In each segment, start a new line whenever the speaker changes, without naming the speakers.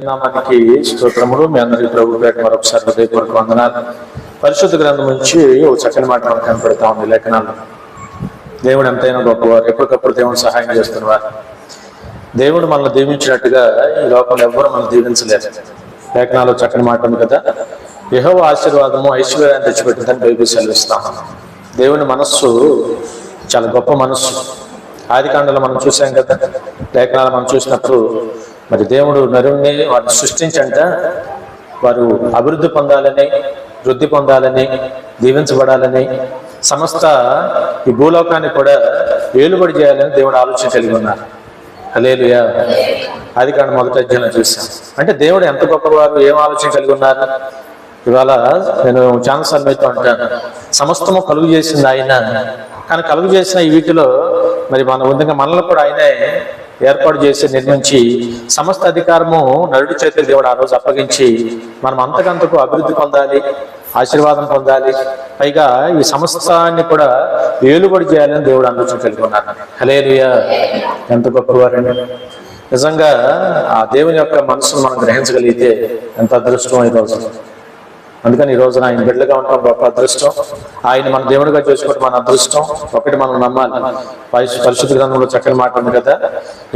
నామానికి స్తోత్రములు. మీ అందరికీ ప్రభు పేట మరొకసారి హృదయపూర్వక వందనాలు. పరిశుద్ధ గ్రంథం నుంచి ఓ చక్కని మాట మనకు కనపడతా ఉంది లేఖనాలు. దేవుడు ఎంతైనా గొప్పవారు, ఎప్పటికప్పుడు దేవుడు సహాయం చేస్తున్నవారు. దేవుడు మనల్ని దీవించినట్టుగా ఈ లోకంలో ఎవ్వరూ మనం దీవించలేదు. లేఖనాలు చక్కని మాట ఉంది కదా, యెహోవా ఆశీర్వాదము ఐశ్వర్యాన్ని తెచ్చిపెట్టిందని బైబిల్ సెలవిస్తాం. దేవుని మనస్సు చాలా గొప్ప మనస్సు. ఆదికాండంలో మనం చూసాం కదా, లేఖనాలు మనం చూసినప్పుడు మరి దేవుడు నరుణ్ణి వారిని సృష్టించంట వారు అభివృద్ధి పొందాలని, వృద్ధి పొందాలని, దీవించబడాలని, సమస్త ఈ భూలోకాన్ని కూడా ఏలుబడి చేయాలని దేవుడు ఆలోచన కలిగి ఉన్నారు. హల్లెలూయా. ఆదికాండం 1వ అధ్యాయంలో చూసాం. అంటే దేవుడు ఎంత గొప్పవారు, ఏం ఆలోచన కలిగి ఉన్నారు. ఇవాళ నేను చాలాసార్లు మీతో అంటాను, సమస్తము కలుగు చేసింది ఆయన. కానీ కలుగు చేసిన ఈ వీటిలో మరి మన విధంగా మనల్ని కూడా ఆయనే ఏర్పాటు చేసి నిర్మించి సమస్త అధికారము నరుడి చేతులు దేవుడు ఆ రోజు అప్పగించి మనం అంతకంతకు అభివృద్ధి పొందాలి, ఆశీర్వాదం పొందాలి, పైగా ఈ సమస్తాన్ని కూడా ఏలుబడి చేయాలని దేవుడు ఆలోచన కలిగి ఉన్నారు. హల్లెలూయా. ఎంత గొప్పవారండి. నిజంగా ఆ దేవుని యొక్క మనసును మనం గ్రహించగలిగితే ఎంత అదృష్టం ఈ రోజు. అందుకని ఈ రోజున ఆయన బిడ్డలుగా ఉండటం గొప్ప అదృష్టం. ఆయన మన దేవుడిగా చేసుకోవడం మన అదృష్టం. ఒకటి మనం నమ్మాలి. పరిశుద్ధ గ్రంథంలో చక్కని మాట ఉంది కదా,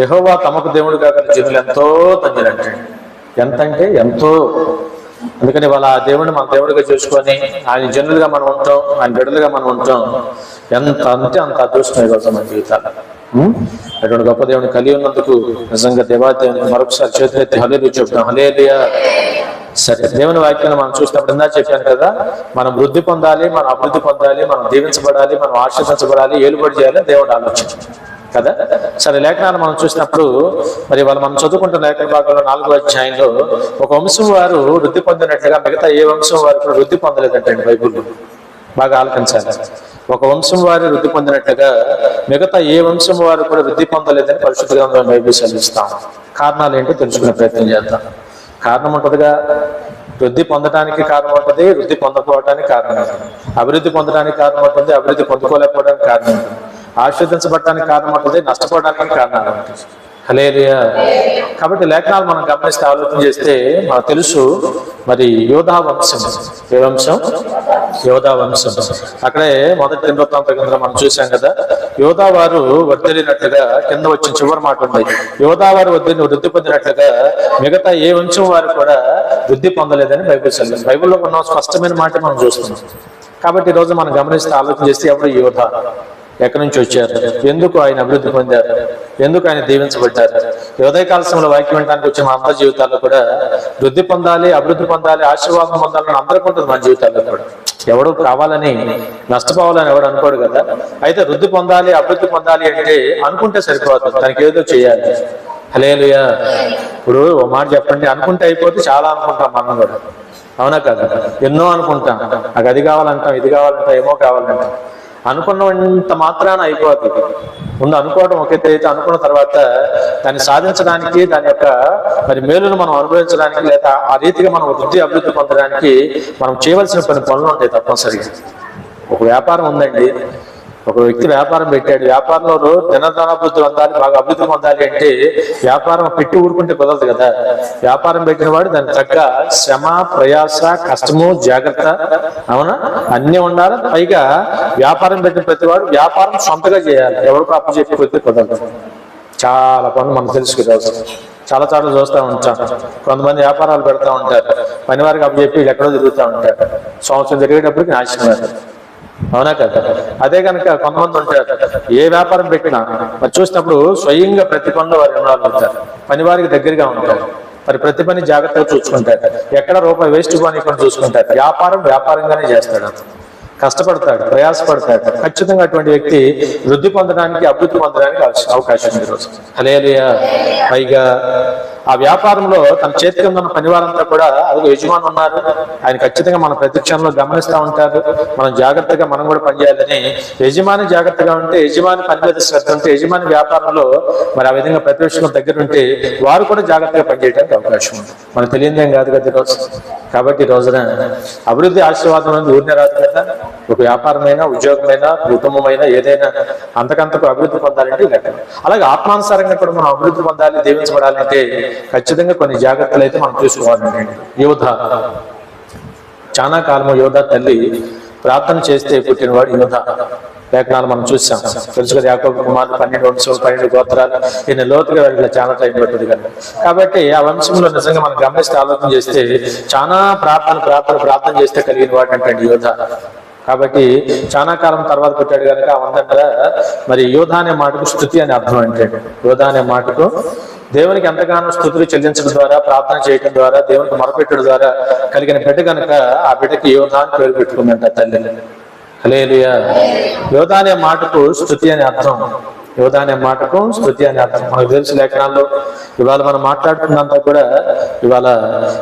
యెహోవా తమకు దేవుడుగా గల జనులు ఎంతో ధన్యులంటే. ఎంత అంటే ఎంతో. అందుకని వాళ్ళ ఆ దేవుడిని మన దేవుడిగా చేసుకొని ఆయన జనులుగా మనం ఉంటాం, ఆయన బిడ్డలుగా మనం ఉంటాం. ఎంత అంటే అంత అదృష్టం ఈ రోజు మన జీవితాలు. అటువంటి గొప్ప దేవుని కలిగి ఉన్నందుకు నిజంగా దేవాదేవునికి మరొకసారి చేతులెత్తి హల్లెలూయా చెప్తాం. హల్లెలూయా. సరే, దేవుని వాక్యాన్ని మనం చూసినప్పుడు ఇందా చెప్పాను కదా, మనం వృద్ధి పొందాలి, మనం అభివృద్ధి పొందాలి, మనం దీవించబడాలి, మనం ఆశీర్వదించబడాలి, ఏలుబడి చేయాలని దేవుడు ఆలోచించాడు కదా. సరే, లేఖనాలు మనం చూసినప్పుడు మరి వాళ్ళు మనం చదువుకుంటున్న లేఖన భాగంలో 4వ అధ్యాయంలో ఒక వంశం వారు వృద్ధి పొందినట్లుగా మిగతా ఏ వంశం వారు కూడా వృద్ధి పొందలేదంటండి. బైబిల్లో బాగా ఆలోచించాలి. ఒక వంశం వారు వృద్ధి పొందినట్లుగా మిగతా ఏ వంశం వారు కూడా వృద్ధి పొందలేదని పరిశుద్ధ గ్రంథంలో బైబిల్ సెలవిస్తాం. కారణాలు ఏంటో తెలుసుకునే ప్రయత్నం చేద్దాం. కారణం ఉంటుందిగా, వృద్ధి పొందడానికి కారణం ఉంటుంది, వృద్ధి పొందకపోవడానికి కారణం ఉంటుంది, అభివృద్ధి పొందడానికి కారణం ఉంటుంది, అభివృద్ధి పొందుకోలేకపోవడానికి కారణం ఉంటుంది, ఆశీర్వదించబడటానికి కారణం ఉంటుంది, నష్టపోవడానికి కారణాలు ఉంటుంది. హల్లెలూయా. కాబట్టి లేఖనాలు మనం గమనిస్తే ఆలోచన చేస్తే మనకు తెలుసు మరి యోధా వంశం. ఏ వంశం? యోధా వంశం. అక్కడే మొదటి దినవృత్తాంత గ్రంథంలో మనం చూసాం కదా, యోధా వారు వర్ధిల్లినట్లుగా కింద వచ్చిన చివరి మాట ఉంది. యోధా వారు వృద్ధి పొందినట్లుగా మిగతా ఏ వంశం వారు కూడా వృద్ధి పొందలేదని బైబిల్ సెలవు. బైబిల్లో ఉన్న స్పష్టమైన మాట మనం చూస్తున్నాం. కాబట్టి ఈరోజు మనం గమనిస్తే ఆలోచన చేస్తే ఎవరు యోధా, ఎక్కడి నుంచి వచ్చారు, ఎందుకు ఆయన అభివృద్ధి పొందారు, ఎందుకు ఆయన దీవించబడ్డారు. ఉదయకాల సమయంలో వాక్యం వినడానికి వచ్చిన మా అందరి జీవితాల్లో కూడా వృద్ధి పొందాలి, అభివృద్ధి పొందాలి, ఆశీర్వాదం పొందాలని అందరికీ ఉంటుంది. మన జీవితాల్లో కూడా ఎవడు కావాలని నష్టపోవాలని ఎవడు అనుకోడు కదా. అయితే వృద్ధి పొందాలి, అభివృద్ధి పొందాలి అంటే అనుకుంటే సరిపోదు, దానికి ఏదో చేయాలి. హల్లెలూయా. ఇప్పుడు ఓ మాట చెప్పండి, అనుకుంటే అయిపోతే చాలా అనుకుంటాం మనం కూడా, అవునా కదా. ఎన్నో అనుకుంటాం, నాకు అది కావాలంటాం, ఇది కావాలంటాం, ఏమో కావాలంటాం. అనుకున్నంత మాత్రాన అయిపోతుంది. ముందు అనుకోవడం ఒకైతే, అయితే అనుకున్న తర్వాత దాన్ని సాధించడానికి, దాని యొక్క మరి మేలును మనం అనుభవించడానికి, లేదా ఆ రీతిగా మనం వృద్ధి అభివృద్ధి పొందడానికి మనం చేయవలసిన కొన్ని పనులు ఉంటాయి తప్పనిసరిగా. ఒక వ్యాపారం ఉందండి, ఒక వ్యక్తి వ్యాపారం పెట్టాడు. వ్యాపారంలో దినదానాభివృద్ధి పొందాలి, బాగా అభివృద్ధి పొందాలి అంటే వ్యాపారం పెట్టి ఊరుకుంటే కుదరదు కదా. వ్యాపారం పెట్టిన వాడు దానికి తగ్గ శ్రమ, ప్రయాస, కష్టము, జాగ్రత్త, అవునా, అన్నీ ఉండాలి. పైగా వ్యాపారం పెట్టిన ప్రతివాడు వ్యాపారం సొంతగా చేయాలి, ఎవరికి అప్పు చెప్పి కుదరదు. చాలా పనులు మనం తెలుసుకుంటాం. చాలా చోట్ల చూస్తూ ఉంటాం, కొంతమంది వ్యాపారాలు పెడతా ఉంటారు, పనివారికి అప్పు చెప్పి ఎక్కడో తిరుగుతూ ఉంటారు, సంవత్సరం జరిగేటప్పటికి నాశనం. అవునా కదా. అదే కనుక కొంతమంది ఉంటారు, ఏ వ్యాపారం పెట్టినా మరి చూసినప్పుడు స్వయంగా ప్రతి పనిలో వారు ఇన్వాల్వ్ అవుతారు, పని వారికి దగ్గరగా ఉంటారు, మరి ప్రతి పని జాగ్రత్తగా చూసుకుంటారు, ఎక్కడ రూపాయి వేస్ట్ పోనీకుండా చూసుకుంటారు. వ్యాపారం వ్యాపారంగానే చేస్తాడు, కష్టపడతాడు, ప్రయాసపడతాడు. ఖచ్చితంగా అటువంటి వ్యక్తి వృద్ధి పొందడానికి, అభివృద్ధి పొందడానికి అవకాశం ఉంది ఈరోజు. హల్లెలూయా. పైగా ఆ వ్యాపారంలో తన చేతికి ఉన్న పనివారంతా కూడా అదిగో యజమాని ఉన్నారు, ఆయన ఖచ్చితంగా మన ప్రతిక్షణంలో గమనిస్తూ ఉంటారు. మనం జాగ్రత్తగా మనం కూడా పనిచేయాలని, యజమాని జాగ్రత్తగా ఉంటే, యజమాని పని మీద శ్రద్ధ ఉంటే, యజమాని వ్యాపారంలో మరి ఆ విధంగా ప్రతి విషయంలో దగ్గర ఉంటే వారు కూడా జాగ్రత్తగా పనిచేయడానికి అవకాశం ఉంది. మనకు తెలియదేం కాదు కదా ఈరోజు. కాబట్టి ఈ రోజున అభివృద్ధి ఆశీర్వాదం అనేది ఊరినే రాదు కదా. ఒక వ్యాపారమైనా, ఉద్యోగమైనా, కుటుంబమైనా, ఏదైనా అంతకంతకు అభివృద్ధి పొందాలంటే లెక్క. అలాగే ఆత్మానుసారంగా కూడా మనం అభివృద్ధి పొందాలి, దీవించబడాలంటే ఖచ్చితంగా కొన్ని జాగ్రత్తలు అయితే మనం తీసుకోవాలండి. యోధ చాలా కాలము యోధ తల్లి ప్రార్థన చేస్తే పుట్టినవాడు యోధ. లేఖనాలు మనం చూసాం, తెలుసు కదా, యాకోబు కుమారులు 12 వంశం 12 గోత్రాలు. ఈయన లోతుగా వెళ్ళి చాలా టైం పట్టింది కదా. కాబట్టి ఆ వంశంలో నిజంగా మనం గమనిస్తే ఆలోచన చేస్తే చాలా ప్రార్థన చేస్తే కలిగిన వాడు అంటే యోధ. కాబట్టి చాలా కాలం తర్వాత పుట్టాడు కనుక అవంతా మరి యోధ అనే మాటకు స్తుతి అని అర్థం అంటే. యోధ అనే మాటకు దేవునికి ఎంతగానో స్తుతులు చెల్లించడం ద్వారా, ప్రార్థన చేయడం ద్వారా, దేవునికి మొరపెట్టడం ద్వారా కలిగిన బిడ్డ కనుక ఆ బిడ్డకి యోధ అని పేరు పెట్టుకుందంట తల్లి. హల్లెలూయా. యోధ అనే మాటకు స్తుతి అని అర్థం. యోధ అనే మాటకు స్తుతి అని అర్థం. మనకు తెలుసు లేఖనాల్లో ఇవాళ మనం మాట్లాడుతున్నంత కూడా ఇవాళ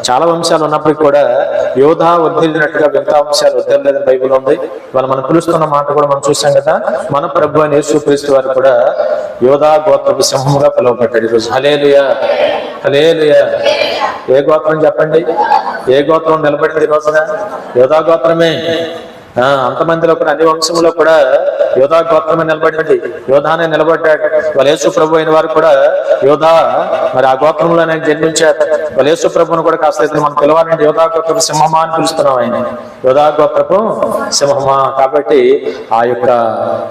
చాలా వంశాలు ఉన్నప్పటికీ కూడా యోధ వర్ధిల్లినట్టుగా మిగతా వంశాలు వర్ధిల్లలేదని బైబిల్ ఉంది. ఇవాళ మనం పిలుస్తున్న మాట కూడా మనం చూసాం కదా, మన ప్రభు అని యేసుక్రీస్తు వారు కూడా యోధ గోత్రపు సింహంగా పిలువబడ్డాడు ఈరోజు. హల్లెలూయా, హల్లెలూయా. ఏ గోత్రం చెప్పండి? ఏ గోత్రం నిలబడింది ఈ రోజున? యోధ గోత్రమే. అంతమందిలో కూడా అన్ని వంశంలో కూడా యోధా గోత్రమే నిలబడింది. యోధానే నిలబడ్డాడు. వాళ్ళ యేసు ప్రభు అయిన వారు కూడా యోధా మరి ఆ గోత్రంలో ఆయన జన్మించారు. వాళ్ళ యేసు ప్రభుని కూడా కాస్త మనం పిలవాలంటే యోధా గోత్రపు సింహమా అని పిలుస్తున్నాం. ఆయన యోధా గోత్రపు సింహమా. కాబట్టి ఆ యొక్క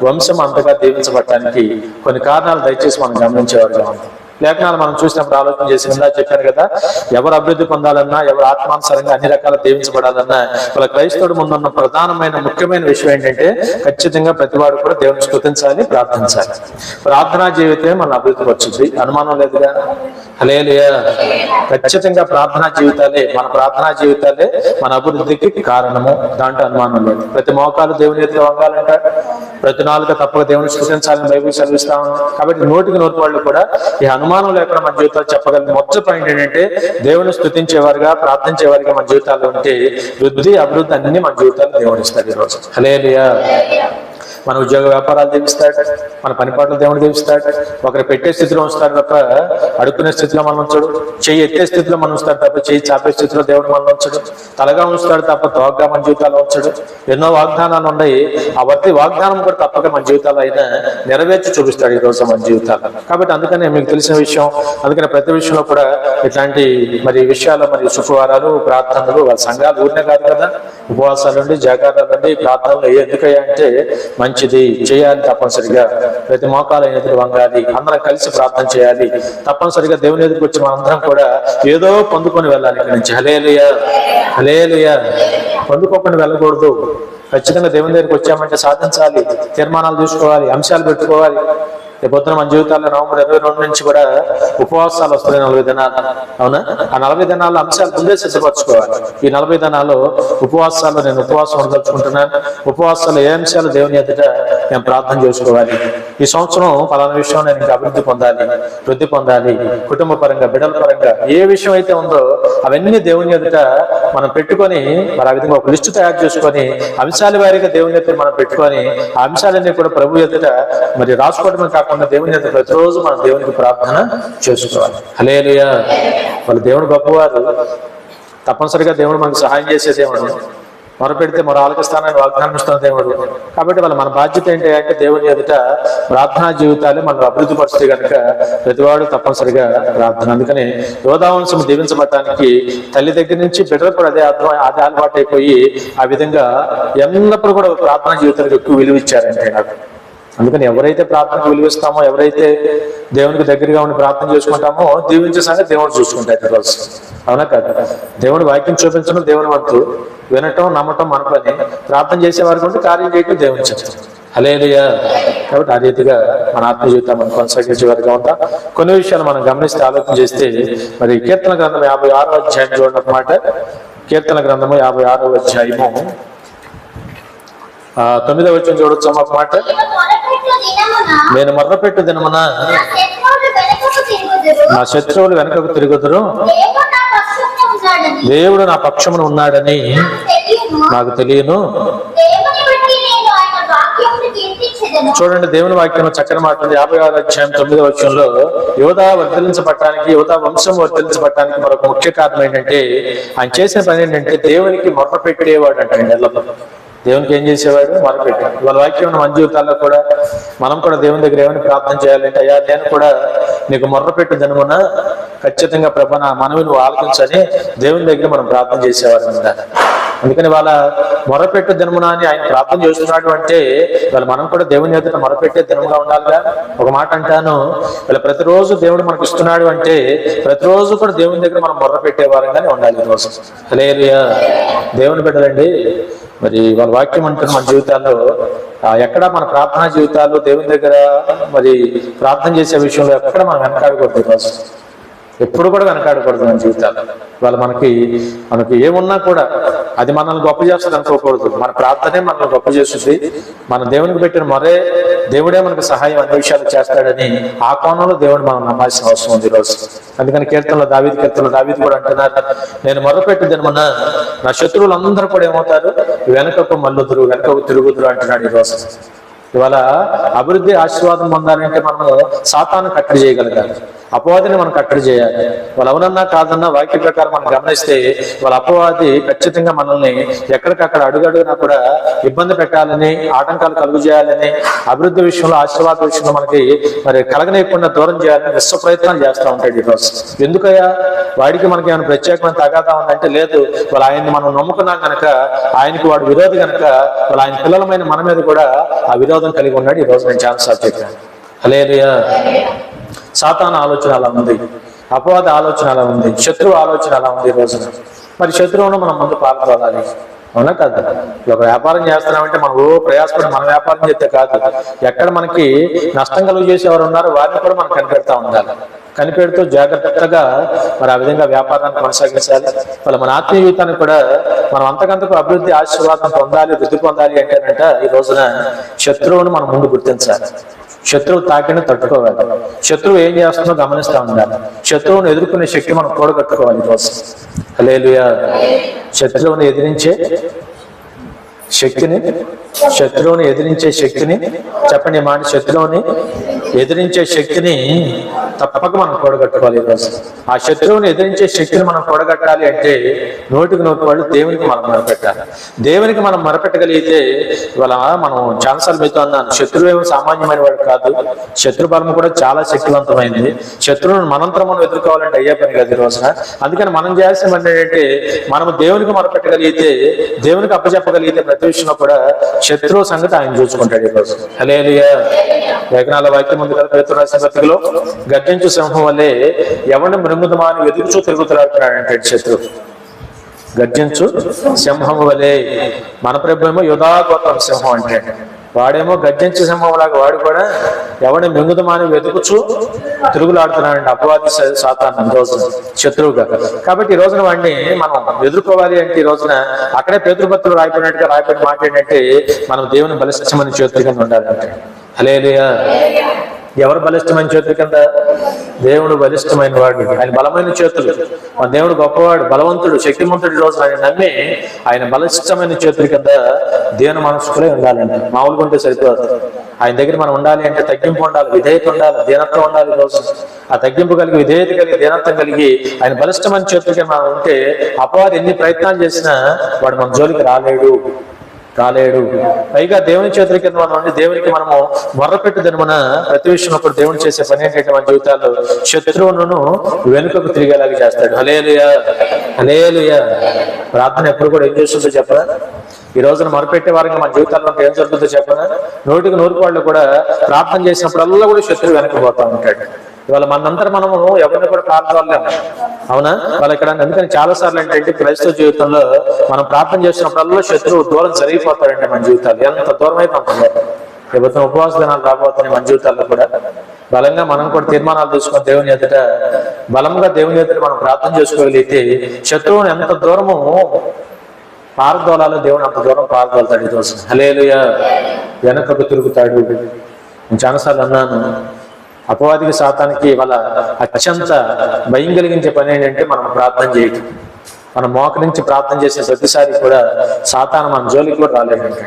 వంశం అంతగా దీవించబడటానికి కొన్ని కారణాలు దయచేసి మనం గమనించేవాళ్ళం. లేఖనాలు మనం చూసినప్పుడు ఆలోచన చేసి చెప్పాను కదా, ఎవరు అభివృద్ధి పొందాలన్నా, ఎవరు ఆత్మానుసారంగా అన్ని రకాల దీవించబడాలన్నా వాళ్ళ క్రైస్తవుడు ముందున్న ప్రధానమైన ముఖ్యమైన విషయం ఏంటంటే ఖచ్చితంగా ప్రతివాడు కూడా దేవుని స్తుతించాలి, ప్రార్థించాలి. ప్రార్థనా జీవితమే మన అభివృద్ధికి వచ్చింది, అనుమానం లేదుగా. హల్లెలూయా. ఖచ్చితంగా ప్రార్థనా జీవితాలే మన అభివృద్ధికి కారణము, దాంట్లో అనుమానం లేదు. ప్రతి మోకాలు దేవుని ఎదుట వంగాలంట, ప్రతి నాలుక తప్పక దేవుని స్తుతించాలని బైబిల్ చదివిస్తా ఉంది. కాబట్టి నోటికి నోటి వాళ్ళు కూడా ఈ అనుమానం లేకుండా మన జీవితాలు చెప్పగలిగిన మొదటి పాయింట్ ఏంటంటే దేవుని స్తుతించేవారుగా, ప్రార్థించేవారుగా మన జీవితాల్లో ఉంటే వృద్ధి అభివృద్ధి అన్ని మన జీవితాలు దేవుని ఇస్తాడు ఈరోజు. హల్లెలూయా. మన ఉద్యోగ వ్యాపారాలు దీవిస్తాడు, మన పనిపాట్లు దేవుడు దీవిస్తాడు. ఒకరు పెట్టే స్థితిలో ఉంచుతాడు తప్ప అడుక్కునే స్థితిలో మనం ఉంచడు. చెయ్యి ఎత్తే స్థితిలో మనం ఉంచుతాడు తప్ప చెయ్యి చాపే స్థితిలో దేవుడు మనం ఉంచడు. తలగా ఉంచుతాడు తప్ప తోగ్గా మన జీవితాల్లో ఉంచడు. ఎన్నో వాగ్దానాలు ఉన్నాయి, ఆ వాగ్దానం కూడా తప్పక మన జీవితాల్లో అయినా నెరవేర్చి చూపిస్తాడు ఈ రోజు మన జీవితాలు. కాబట్టి అందుకనే మీకు తెలిసిన విషయం, అందుకనే ప్రతి విషయంలో కూడా ఇట్లాంటి మరి విషయాలు, మరి శుక్రవారాలు, ప్రార్థనలు, వాళ్ళ సంఘాలు ఊరినే కాదు కదా, ఉపవాసాలు ఉండి, జాగారాలు ఉండి, ప్రార్థనలు ఎందుకయ్యా అంటే మంచిది చేయాలి. తప్పనిసరిగా ప్రతి మోకాలు ఎదురు వంగాలి, అందరం కలిసి ప్రార్థన చేయాలి. తప్పనిసరిగా దేవుని ఎదురుకు వచ్చి మనందరం కూడా ఏదో పొందుకొని వెళ్ళాలి ఇక్కడి నుంచి. హల్లెలూయా, హల్లెలూయా. పొందుకోకుండా వెళ్ళకూడదు. ఖచ్చితంగా దేవుని దగ్గరికి వచ్చామంటే సాధించాలి, తీర్మానాలు తీసుకోవాలి, అంశాలు పెట్టుకోవాలి. రేపొద్దున మన జీవితాల్లో నవంబర్ 22 నుంచి కూడా ఉపవాసాలు వస్తున్నాయి, 40 దినాలు. అవునా? ఆ 40 దినాల అంశాలు ముందే సిద్ధపరచుకోవాలి. ఈ 40 దినాలు ఉపవాసాలు నేను ఉపవాసం ఉండదలుచుకుంటున్నాను. ఉపవాసాలు ఏ అంశాలు దేవుని ఎదుట నేను ప్రార్థన చేసుకోవాలి. ఈ సంవత్సరం పలానా విషయం నేను ఇంకా అభివృద్ధి పొందాలి, వృద్ధి పొందాలి, కుటుంబ పరంగా, బిడ్డల పరంగా ఏ విషయం అయితే ఉందో అవన్నీ దేవుని ఎదుట మనం పెట్టుకొని మరి ఆ విధంగా ఒక లిస్టు తయారు చేసుకొని అంశాల వారీగా దేవుని ఎదుట మనం పెట్టుకొని ఆ అంశాలన్నీ కూడా ప్రభు ఎదుట మరి రాసుకోవడమే కాకుండా దేవుని ఎదుట ప్రతిరోజు మనం దేవునికి ప్రార్థన చేసుకోవాలి. హల్లెలూయా. వాళ్ళు దేవుడు గొప్పవారు. తప్పనిసరిగా దేవుడు మనకు సహాయం చేసే దేవుడు. మొరపెడితే మరో ఆలకిస్తానని వాగ్దానం ఇస్తున్న దేవుడు. కాబట్టి మన బాధ్యత ఏంటి అంటే దేవుని ఎదుట ప్రార్థనా జీవితాలే మనం అభివృద్ధి పరిస్థితి కనుక ప్రతివాడు తప్పనిసరిగా ప్రార్థన. అందుకని యోధావంశం దీవించబడటానికి తల్లి దగ్గర నుంచి బిడ్డలు కూడా అదే అలవాటు అయిపోయి ఆ విధంగా ఎల్లప్పుడూ కూడా ప్రార్థనా జీవితానికి ఎక్కువ విలువ ఇచ్చారంటే నాకు. అందుకని ఎవరైతే ప్రార్థనకు విలువిస్తామో, ఎవరైతే దేవునికి దగ్గరగా ఉండి ప్రార్థన చేసుకుంటామో దీవించే సంగతి దేవుడు చూసుకుంటారు రోజు. అవునా కాదు? దేవుని వాక్యం చూపించడం దేవుని వంతు, వినటం నమ్మటం మన పని. ప్రార్థన చేసేవారికి ఉంటే కార్యం చేయటం దేవుని చేస్తాం. హల్లెలూయా. కాబట్టి ఆ రీతిగా మన ఆత్మ జీవితం మనం కొనసాగించే వారిగా ఉంటాం. కొన్ని విషయాలు మనం గమనిస్తే ఆలోచన చేస్తే మరి కీర్తన గ్రంథం 56వ అధ్యాయం చూడన్నమాట. కీర్తన గ్రంథము 56వ అధ్యాయము 9వ వచనం చూడొచ్చు ఒక మాట. నేను మొర్రపెట్టు దినమున నా శత్రువులు వెనకకు తిరుగుదురు, దేవుడు నా పక్షమున ఉన్నాడని నాకు తెలియను. చూడండి, దేవుని వాక్యం చక్కని మాట. 56వ అధ్యాయం 9వ వచనంలో యోధ వర్ధలించబడటానికి, యోధ వంశం వర్ధలించబడటానికి మరొక ముఖ్య కారణం ఏంటంటే ఆయన చేసిన పని ఏంటంటే దేవునికి మొర్ర పెట్టేవాడు అంటే. దేవునికి ఏం చేసేవాడు? మొరపెట్టాడు. ఇవాళ వాక్యం మన జీవితాల్లో కూడా మనం కూడా దేవుని దగ్గర ఏమైనా ప్రార్థన చేయాలంటే, అయ్యా నేను కూడా నీకు మొర్రపెట్టు దినమున ఖచ్చితంగా ప్రభా నా మనవి నువ్వు ఆలోచించని దేవుని దగ్గర మనం ప్రార్థన చేసేవారు ఉండాలి. అందుకని వాళ్ళ మొరపెట్టు దినమున అని ఆయన ప్రార్థన చేస్తున్నాడు అంటే వాళ్ళు మనం కూడా దేవుని ఎదుట మొరపెట్టే దినముగా ఉండాలిగా. ఒక మాట అంటాను, వీళ్ళు ప్రతిరోజు దేవుడు మనకు ఇస్తున్నాడు అంటే ప్రతిరోజు కూడా దేవుని దగ్గర మనం మొర్రపెట్టేవారంగానే ఉండాలి. ఈరోజు హల్లెలూయా. దేవుని బిడ్డలండి, మరి వాళ్ళ వాక్యం అంటున్న మన జీవితాల్లో ఎక్కడ మన ప్రార్థనా జీవితాలు దేవుని దగ్గర మరి ప్రార్థన చేసే విషయంలో ఎక్కడ మనం వెనకాడకూడదు. ఈరోజు ఎప్పుడు కూడా వెనకాడకూడదు మన జీవితాలు. వాళ్ళ మనకి ఏమున్నా కూడా అది మనల్ని గొప్ప చేస్తుంది అనుకోకూడదు. మన ప్రార్థనే మనల్ని గొప్ప చేస్తుంది. మన దేవునికి పెట్టిన మరే దేవుడే మనకు సహాయం అన్ని విషయాలు చేస్తాడని ఆ కోణంలో దేవుడు మనం నమ్మాల్సిన అవసరం ఉంది ఈరోజు. అందుకని కీర్తనలో దావీదు కూడా అంటున్నారు, నేను మొరపెట్టు దినమున నా శత్రువులందరూ కూడా ఏమవుతారు? వెనకకు మల్లుదురు, వెనకకు తిరుగుదురు అంటున్నాడు ఈరోజు. ఇవాళ అభివృద్ధి ఆశీర్వాదం పొందాలంటే మనము సాతాను కట్టడి చేయగలగాలి, అపవాదిని మనం కట్టడి చేయాలి. వాళ్ళు అవునన్నా కాదన్నా వాక్య ప్రకారం మనం గమనిస్తే వాళ్ళ అపవాది ఖచ్చితంగా మనల్ని ఎక్కడికక్కడ అడుగడుగునా కూడా ఇబ్బంది పెట్టాలని, ఆటంకాలు కలుగు చేయాలని, అభివృద్ధి విషయంలో ఆశీర్వాద విషయంలో మనకి మరి కలగనేయకుండా దూరం చేయాలని విశ్వ ప్రయత్నాలు చేస్తూ ఉంటాడు ఈరోజు. ఎందుకయ్యా? వాడికి మనకి ఏమైనా ప్రత్యేకమైన తగాదా ఉందంటే లేదు. వాళ్ళు ఆయన్ని మనం నమ్ముకున్నాం కనుక ఆయనకి వాడు విరోధి కనుక వాళ్ళు ఆయన పిల్లలమైన మన మీద కూడా ఆ విరోధం కలిగి ఉన్నాడు. ఈరోజు నేను చాలాసార్లు చెప్పాను. హల్లెలూయా. సాతాను ఆలోచన అలా ఉంది, అపవాద ఆలోచన అలా ఉంది, శత్రువు ఆలోచన అలా ఉంది ఈ రోజున. మరి శత్రువును మనం ముందు పాల్గొనాలి, అవునా కదా? ఒక వ్యాపారం చేస్తున్నామంటే మనం ప్రయాసపడి మన వ్యాపారం చేస్తే కాదు, ఎక్కడ మనకి నష్టం కలుగు చేసేవారు ఉన్నారో వారిని కూడా మనం కనిపెడతా ఉండాలి. కనిపెడుతూ జాగ్రత్తగా మరి ఆ విధంగా వ్యాపారాన్ని కొనసాగించాలి. మన ఆత్మీయ జీవితాన్ని కూడా మనం అంతకంతకు అభివృద్ధి ఆశీర్వాదం పొందాలి, వృద్ధి పొందాలి అంటేనంట ఈ రోజున శత్రువును మనం ముందు గుర్తించాలి. శత్రువు తాకిని తట్టుకోవాలి. శత్రువు ఏం చేస్తుందో గమనిస్తూ ఉండాలి. శత్రువును ఎదుర్కొనే శక్తి మనం కూడగట్టుకోవాలి ఈరోజు. హల్లెలూయా. శత్రువుని ఎదిరించే శక్తిని చెప్పండి మాట, శత్రువుని ఎదిరించే శక్తిని తప్పక మనం కూడగట్టుకోవాలి ఈరోజు. ఆ శత్రువుని ఎదిరించే శక్తిని మనం కూడగట్టాలి అంటే 100% వాళ్ళు దేవునికి మనం మొరపెట్టాలి. దేవునికి మనం మొరపెట్టగలిగితే ఇవాళ మనం చాలాసార్లు మీతో అన్నాను, శత్రువు ఏమో సామాన్యమైన వాడు కాదు, శత్రు బలం కూడా చాలా శక్తివంతమైంది. శత్రువును మనంతరం మనం ఎదుర్కోవాలంటే అయ్యే పని కాదు ఈ రోజున. అందుకని మనం చేయాల్సిన పని ఏంటంటే మనము దేవునికి మొరపెట్టగలిగితే, దేవునికి అప్పచెప్పగలిగితే ప్రతి విషయంలో కూడా శత్రువు సంగతి ఆయన చూసుకుంటాడు ఈరోజు. హల్లెలూయా. లేఖనాల వాక్యం ఉంది కదా, పేతురు రాసిన పత్రికలో, గర్జించు సింహం వల్లే ఎవరిని మృంగుదమా అని వెతుకుచూ తిరుగుతున్నాడంటే శత్రువు. గర్జించు సింహం వలె, మన ప్రభు ఏమో యూదా గోత్రం సింహం అంటే, వాడేమో గర్జించు సింహం లాగా వాడు కూడా ఎవరిని మింగుదమాని వెతుకుచూ తిరుగులాడుతున్నాడంటే అపవాది సాతాను రోజు శత్రువుగా. కాబట్టి ఈ రోజున వాడిని మనం ఎదుర్కోవాలి అంటే ఈ రోజున అక్కడే పేతురుపత్రులు రాయబడిన మాట ఏంటంటే మనం దేవుని బలిష్టమైన చేతుల కింద ఉండాలంటే. హల్లెలూయా. ఎవరు బలిష్టమైన చేతుల కింద? దేవుడు బలిష్టమైన వాడు, ఆయన బలమైన చేతులు. మన దేవుడు గొప్పవాడు, బలవంతుడు, శక్తిమంతుడు. రోజు ఆయన నమ్మి ఆయన బలిష్టమైన చేతుల కింద దేవుని మనసుకులే ఉండాలంటే. మామూలుగా ఉంటే సరిపోదు. ఆయన దగ్గర మనం ఉండాలి అంటే తగ్గింపు ఉండాలి, విధేయత ఉండాలి, దీనత్వం ఉండాలి. రోజు ఆ తగ్గింపు కలిగి, విధేయత కలిగి, దీనత్వం కలిగి ఆయన బలిష్టమైన చేతుల కింద మనం ఉంటే అపవాది ఎన్ని ప్రయత్నాలు చేసినా వాడు మన జోలికి రాలేడు. పైగా దేవుని చేతుల కింద మనం ఉండి దేవునికి మనము మొర్రపెట్టు దినమున ప్రతి విషయంలో కూడా దేవుని చేసే పని ఏంటంటే మన జీవితాల్లో శత్రువును వెనుకకు తిరిగేలాగా చేస్తాడు. హల్లెలూయా. హల్లెలూయా. ప్రార్థన ఎప్పుడు కూడా ఏం చేస్తుందో చెప్పరా? ఈ రోజున మొరపెట్టే వారికి మన జీవితాల్లో ఏం జరుగుతుందో చెప్పరా? 100% వాళ్ళు కూడా ప్రార్థన చేసినప్పుడల్లా కూడా శత్రువు వెనకపోతా ఉంటాడు. ఇవాళ మనందరం మనము ఎవరిని కూడా ప్రార్థనలేము, అవునా? వాళ్ళు ఇక్కడ అందుకని చాలా సార్లు ఏంటంటే క్రైస్తవ జీవితంలో మనం ప్రార్థన చేసినప్పుడల్లా శత్రువు దూరం జరిగిపోతాడంటే మన జీవితాలు ఎంత దూరం అయితే అంత దూరం. ప్రభుత్వం ఉపవాస దినాలు రాబోతున్నాయి మన జీవితాల్లో కూడా. బలంగా మనం కూడా తీర్మానాలు తీసుకొని దేవుని ఎదుట బలంగా దేవుని ఎదుట మనం ప్రార్థన చేసుకోగలిగితే శత్రువుని ఎంత దూరము పారదోలాలో దేవుడు అంత దూరం పారదోలుతాడు ఈరోజు. హల్లెలూయా. వెనకకు తిరుగుతాడు. నేను చాలాసార్లు అన్నాను, అపవాదికి సాతానికి వాళ్ళ అత్యంత భయం కలిగించే పని ఏంటంటే మనం ప్రార్థన చేయటం. మనం మోకరించి ప్రార్థన చేసే ప్రతిసారి కూడా సాతాను మన జోలికి కూడా రాలేదంటే,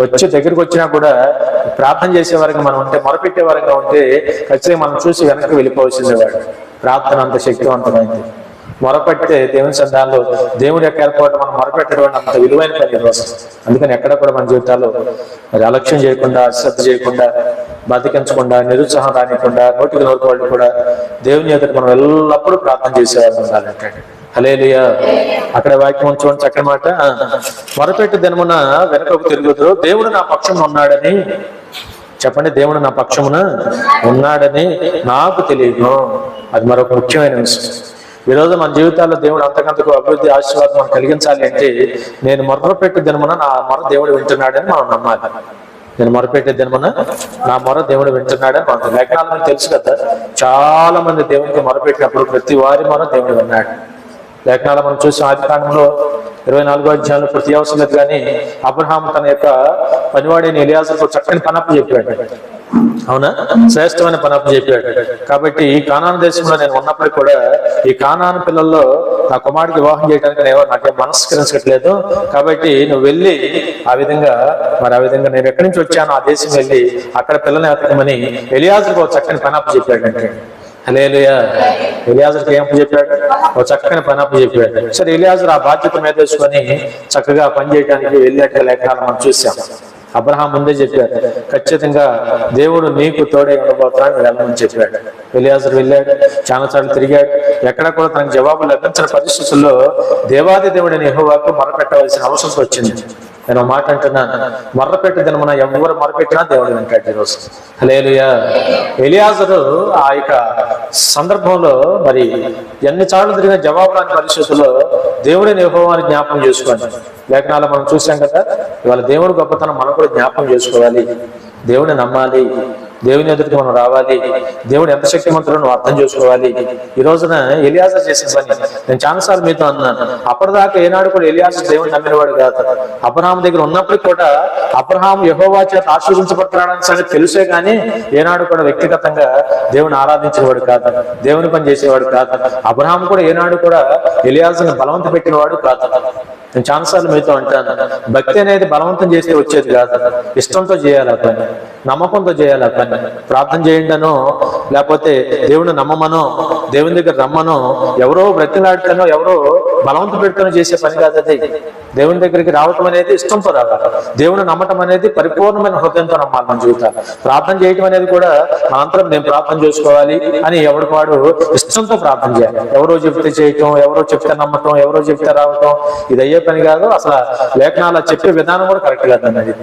వచ్చి దగ్గరికి వచ్చినా కూడా ప్రార్థన చేసే వరకు మనం ఉంటే, మొరపెట్టే వరకు ఉంటే ఖచ్చితంగా మనం చూసి వెనక్కి వెళ్ళిపోవాల్సిందేవాడు. ప్రార్థన అంత శక్తివంతమైంది. మొరపెడితే దేవుని సంధానంలో దేవుని యొక్క ఏర్పాటు మనం మొరపెట్టడం అంత విలువైన పని ఈరోజు. అందుకని ఎక్కడ కూడా మన జీవితాల్లో మరి అలక్ష్యం చేయకుండా, అశ్రద్ధ చేయకుండా, బతికించకుండా, నిరుత్సాహం రానికుండా, నోటికి నోటి వాళ్ళు కూడా దేవుని ఎదుట మనం ఎల్లప్పుడూ ప్రార్థన చేసేవాళ్ళు ఉండాలంటే. హల్లెలూయా. అక్కడ వాక్యం ఉంచుకోండి, చక్కని మాట. మొరపెట్టి దినమున వెనుకకు తిరుగుదురు, దేవుడు నా పక్షమున ఉన్నాడని చెప్పండి. దేవుడు నా పక్షమున ఉన్నాడని నాకు తెలియదు. అది మరొక ముఖ్యమైన విషయం. ఈరోజు మన జీవితాల్లో దేవుడు అంతకంతకు అభివృద్ధి, ఆశీర్వాదం మనం కలిగించాలి అంటే నేను మొరపెట్టి దినమున నా మొర దేవుడు వింటున్నాడని మనం నమ్మాలి. నేను మొరపెట్టే దినమున నా మొర దేవుడు వింటున్నాడని మనకు లేఖనాలను తెలుసు కదా. చాలా మంది దేవునికి మొరపెట్టినప్పుడు ప్రతి వారి మొర దేవుడు విన్నాడు. లేఖనాలు మనం చూసి ఆదికాండంలో 24వ అధ్యాయంలో ప్రతి అవసరం లేదు కానీ అబ్రహాము తన యొక్క పనివాడైన ఎలియాజరుకు చక్కని పనప్పు చెప్పాడు. అవునా, శ్రేష్టమైన పనప్పు చెప్పాడు. కాబట్టి ఈ కానాను దేశంలో నేను ఉన్నప్పుడు కూడా ఈ కానాను పిల్లల్లో నా కుమారుడికి వివాహం చేయడానికి నాకేం మనస్కరించట్లేదు. కాబట్టి నువ్వు వెళ్ళి ఆ విధంగా నేను ఎక్కడి నుంచి వచ్చాను ఆ దేశం వెళ్ళి అక్కడ పిల్లల్ని వెతకమని ఎలియాజరుకు ఒక చక్కని పనప్పు చెప్పాడంటే. హల్లెలూయా. ఎలియాజరుకి ఏం చెప్పాడు? ఒక చక్కని పనప్పు చెప్పాడు. సరే, ఎలియాజరు ఆ బాధ్యత మీద వేసుకొని చక్కగా పని చేయడానికి వెళ్ళేట లేఖనాలు మనం చూసాం. అబ్రహాం ముందే చెప్పాడు, ఖచ్చితంగా దేవుడు నీకు తోడే ఉండబోతున్నాడు, వెళ్ళమని చెప్పాడు. ఎలియాజరు వెళ్ళాడు, చాలా సార్లు తిరిగాడు. ఎక్కడ కూడా తనకు జవాబు లభించిన పరిస్థితుల్లో దేవాది దేవుడిని యెహోవాకు మొరపెట్టవలసిన అవసరం వచ్చింది. నేను మాట అంటున్నాను, మొర్రపెట్టి దినమున ఎవరు మొరపెట్టినా దేవుడు వింటాడు ఈరోజు. హల్లెలూయా. ఎలియాజరు ఆ యొక్క సందర్భంలో మరి ఎన్నిసార్లు తిరిగిన జవాబు రాని పరిస్థితుల్లో దేవుడిని యెహోవాని జ్ఞాపకం చేసుకోండి. లేఖనాలు మనం చూసాం కదా. ఇవాళ దేవుడు గొప్పతనం మనం కూడా జ్ఞాపకం చేసుకోవాలి. దేవుడిని నమ్మాలి, దేవుని ఎదుటికి మనం రావాలి, దేవుడు ఎంత శక్తిమంతుడో నువ్వు అర్థం చేసుకోవాలి. ఈ రోజున ఎలియాజరు చేసిన పని నేను చాలాసార్లు మీతో అన్నాను. అప్పటిదాకా ఏనాడు కూడా ఎలియాజరు దేవుని నమ్మినవాడు కాదు. అబ్రహాము దగ్గర ఉన్నప్పుడు కూడా అబ్రహాము యెహోవా చేత ఆశీర్వదించబడుతున్నాడని సంగతి తెలుసే కానీ ఏనాడు కూడా వ్యక్తిగతంగా దేవుని ఆరాధించేవాడు కాదు, దేవుని పని చేసేవాడు కాదు. అబ్రహాము కూడా ఏనాడు కూడా ఎలియాజరుని బలవంత పెట్టినవాడు కాదు. నేను చాలాసార్లు మీతో అంటాను, భక్తి అనేది బలవంతం చేస్తే వచ్చేది కాదు, ఇష్టంతో చేయాలి ఆ పని, నమ్మకంతో చేయాలి ఆ పని. ప్రార్థన చేయండనో లేకపోతే దేవుని నమ్మమనో దేవుని దగ్గర రమ్మనో ఎవరో బ్రతిలాడుతానో ఎవరో బలవంత పెడుతానో చేసే పని కాదు అది. దేవుని దగ్గరికి రావటం అనేది ఇష్టంతో రావాలి. దేవుని నమ్మటం అనేది పరిపూర్ణమైన హృదయంతో నమ్మాలి మన జీవితాలు. ప్రార్థన చేయటం అనేది కూడా మనంతరం నేను ప్రార్థన చేసుకోవాలి అని ఎవరికి వాడు ఇష్టంతో ప్రార్థన చేయాలి. ఎవరో చెప్తే చేయటం, ఎవరో చెప్తే నమ్మటం, ఎవరో చెప్తే రావటం ఇది అయ్యే పని కాదు. అసలు లేఖనాలు చెప్పే విధానం కూడా కరెక్ట్ కాదు అన్నది.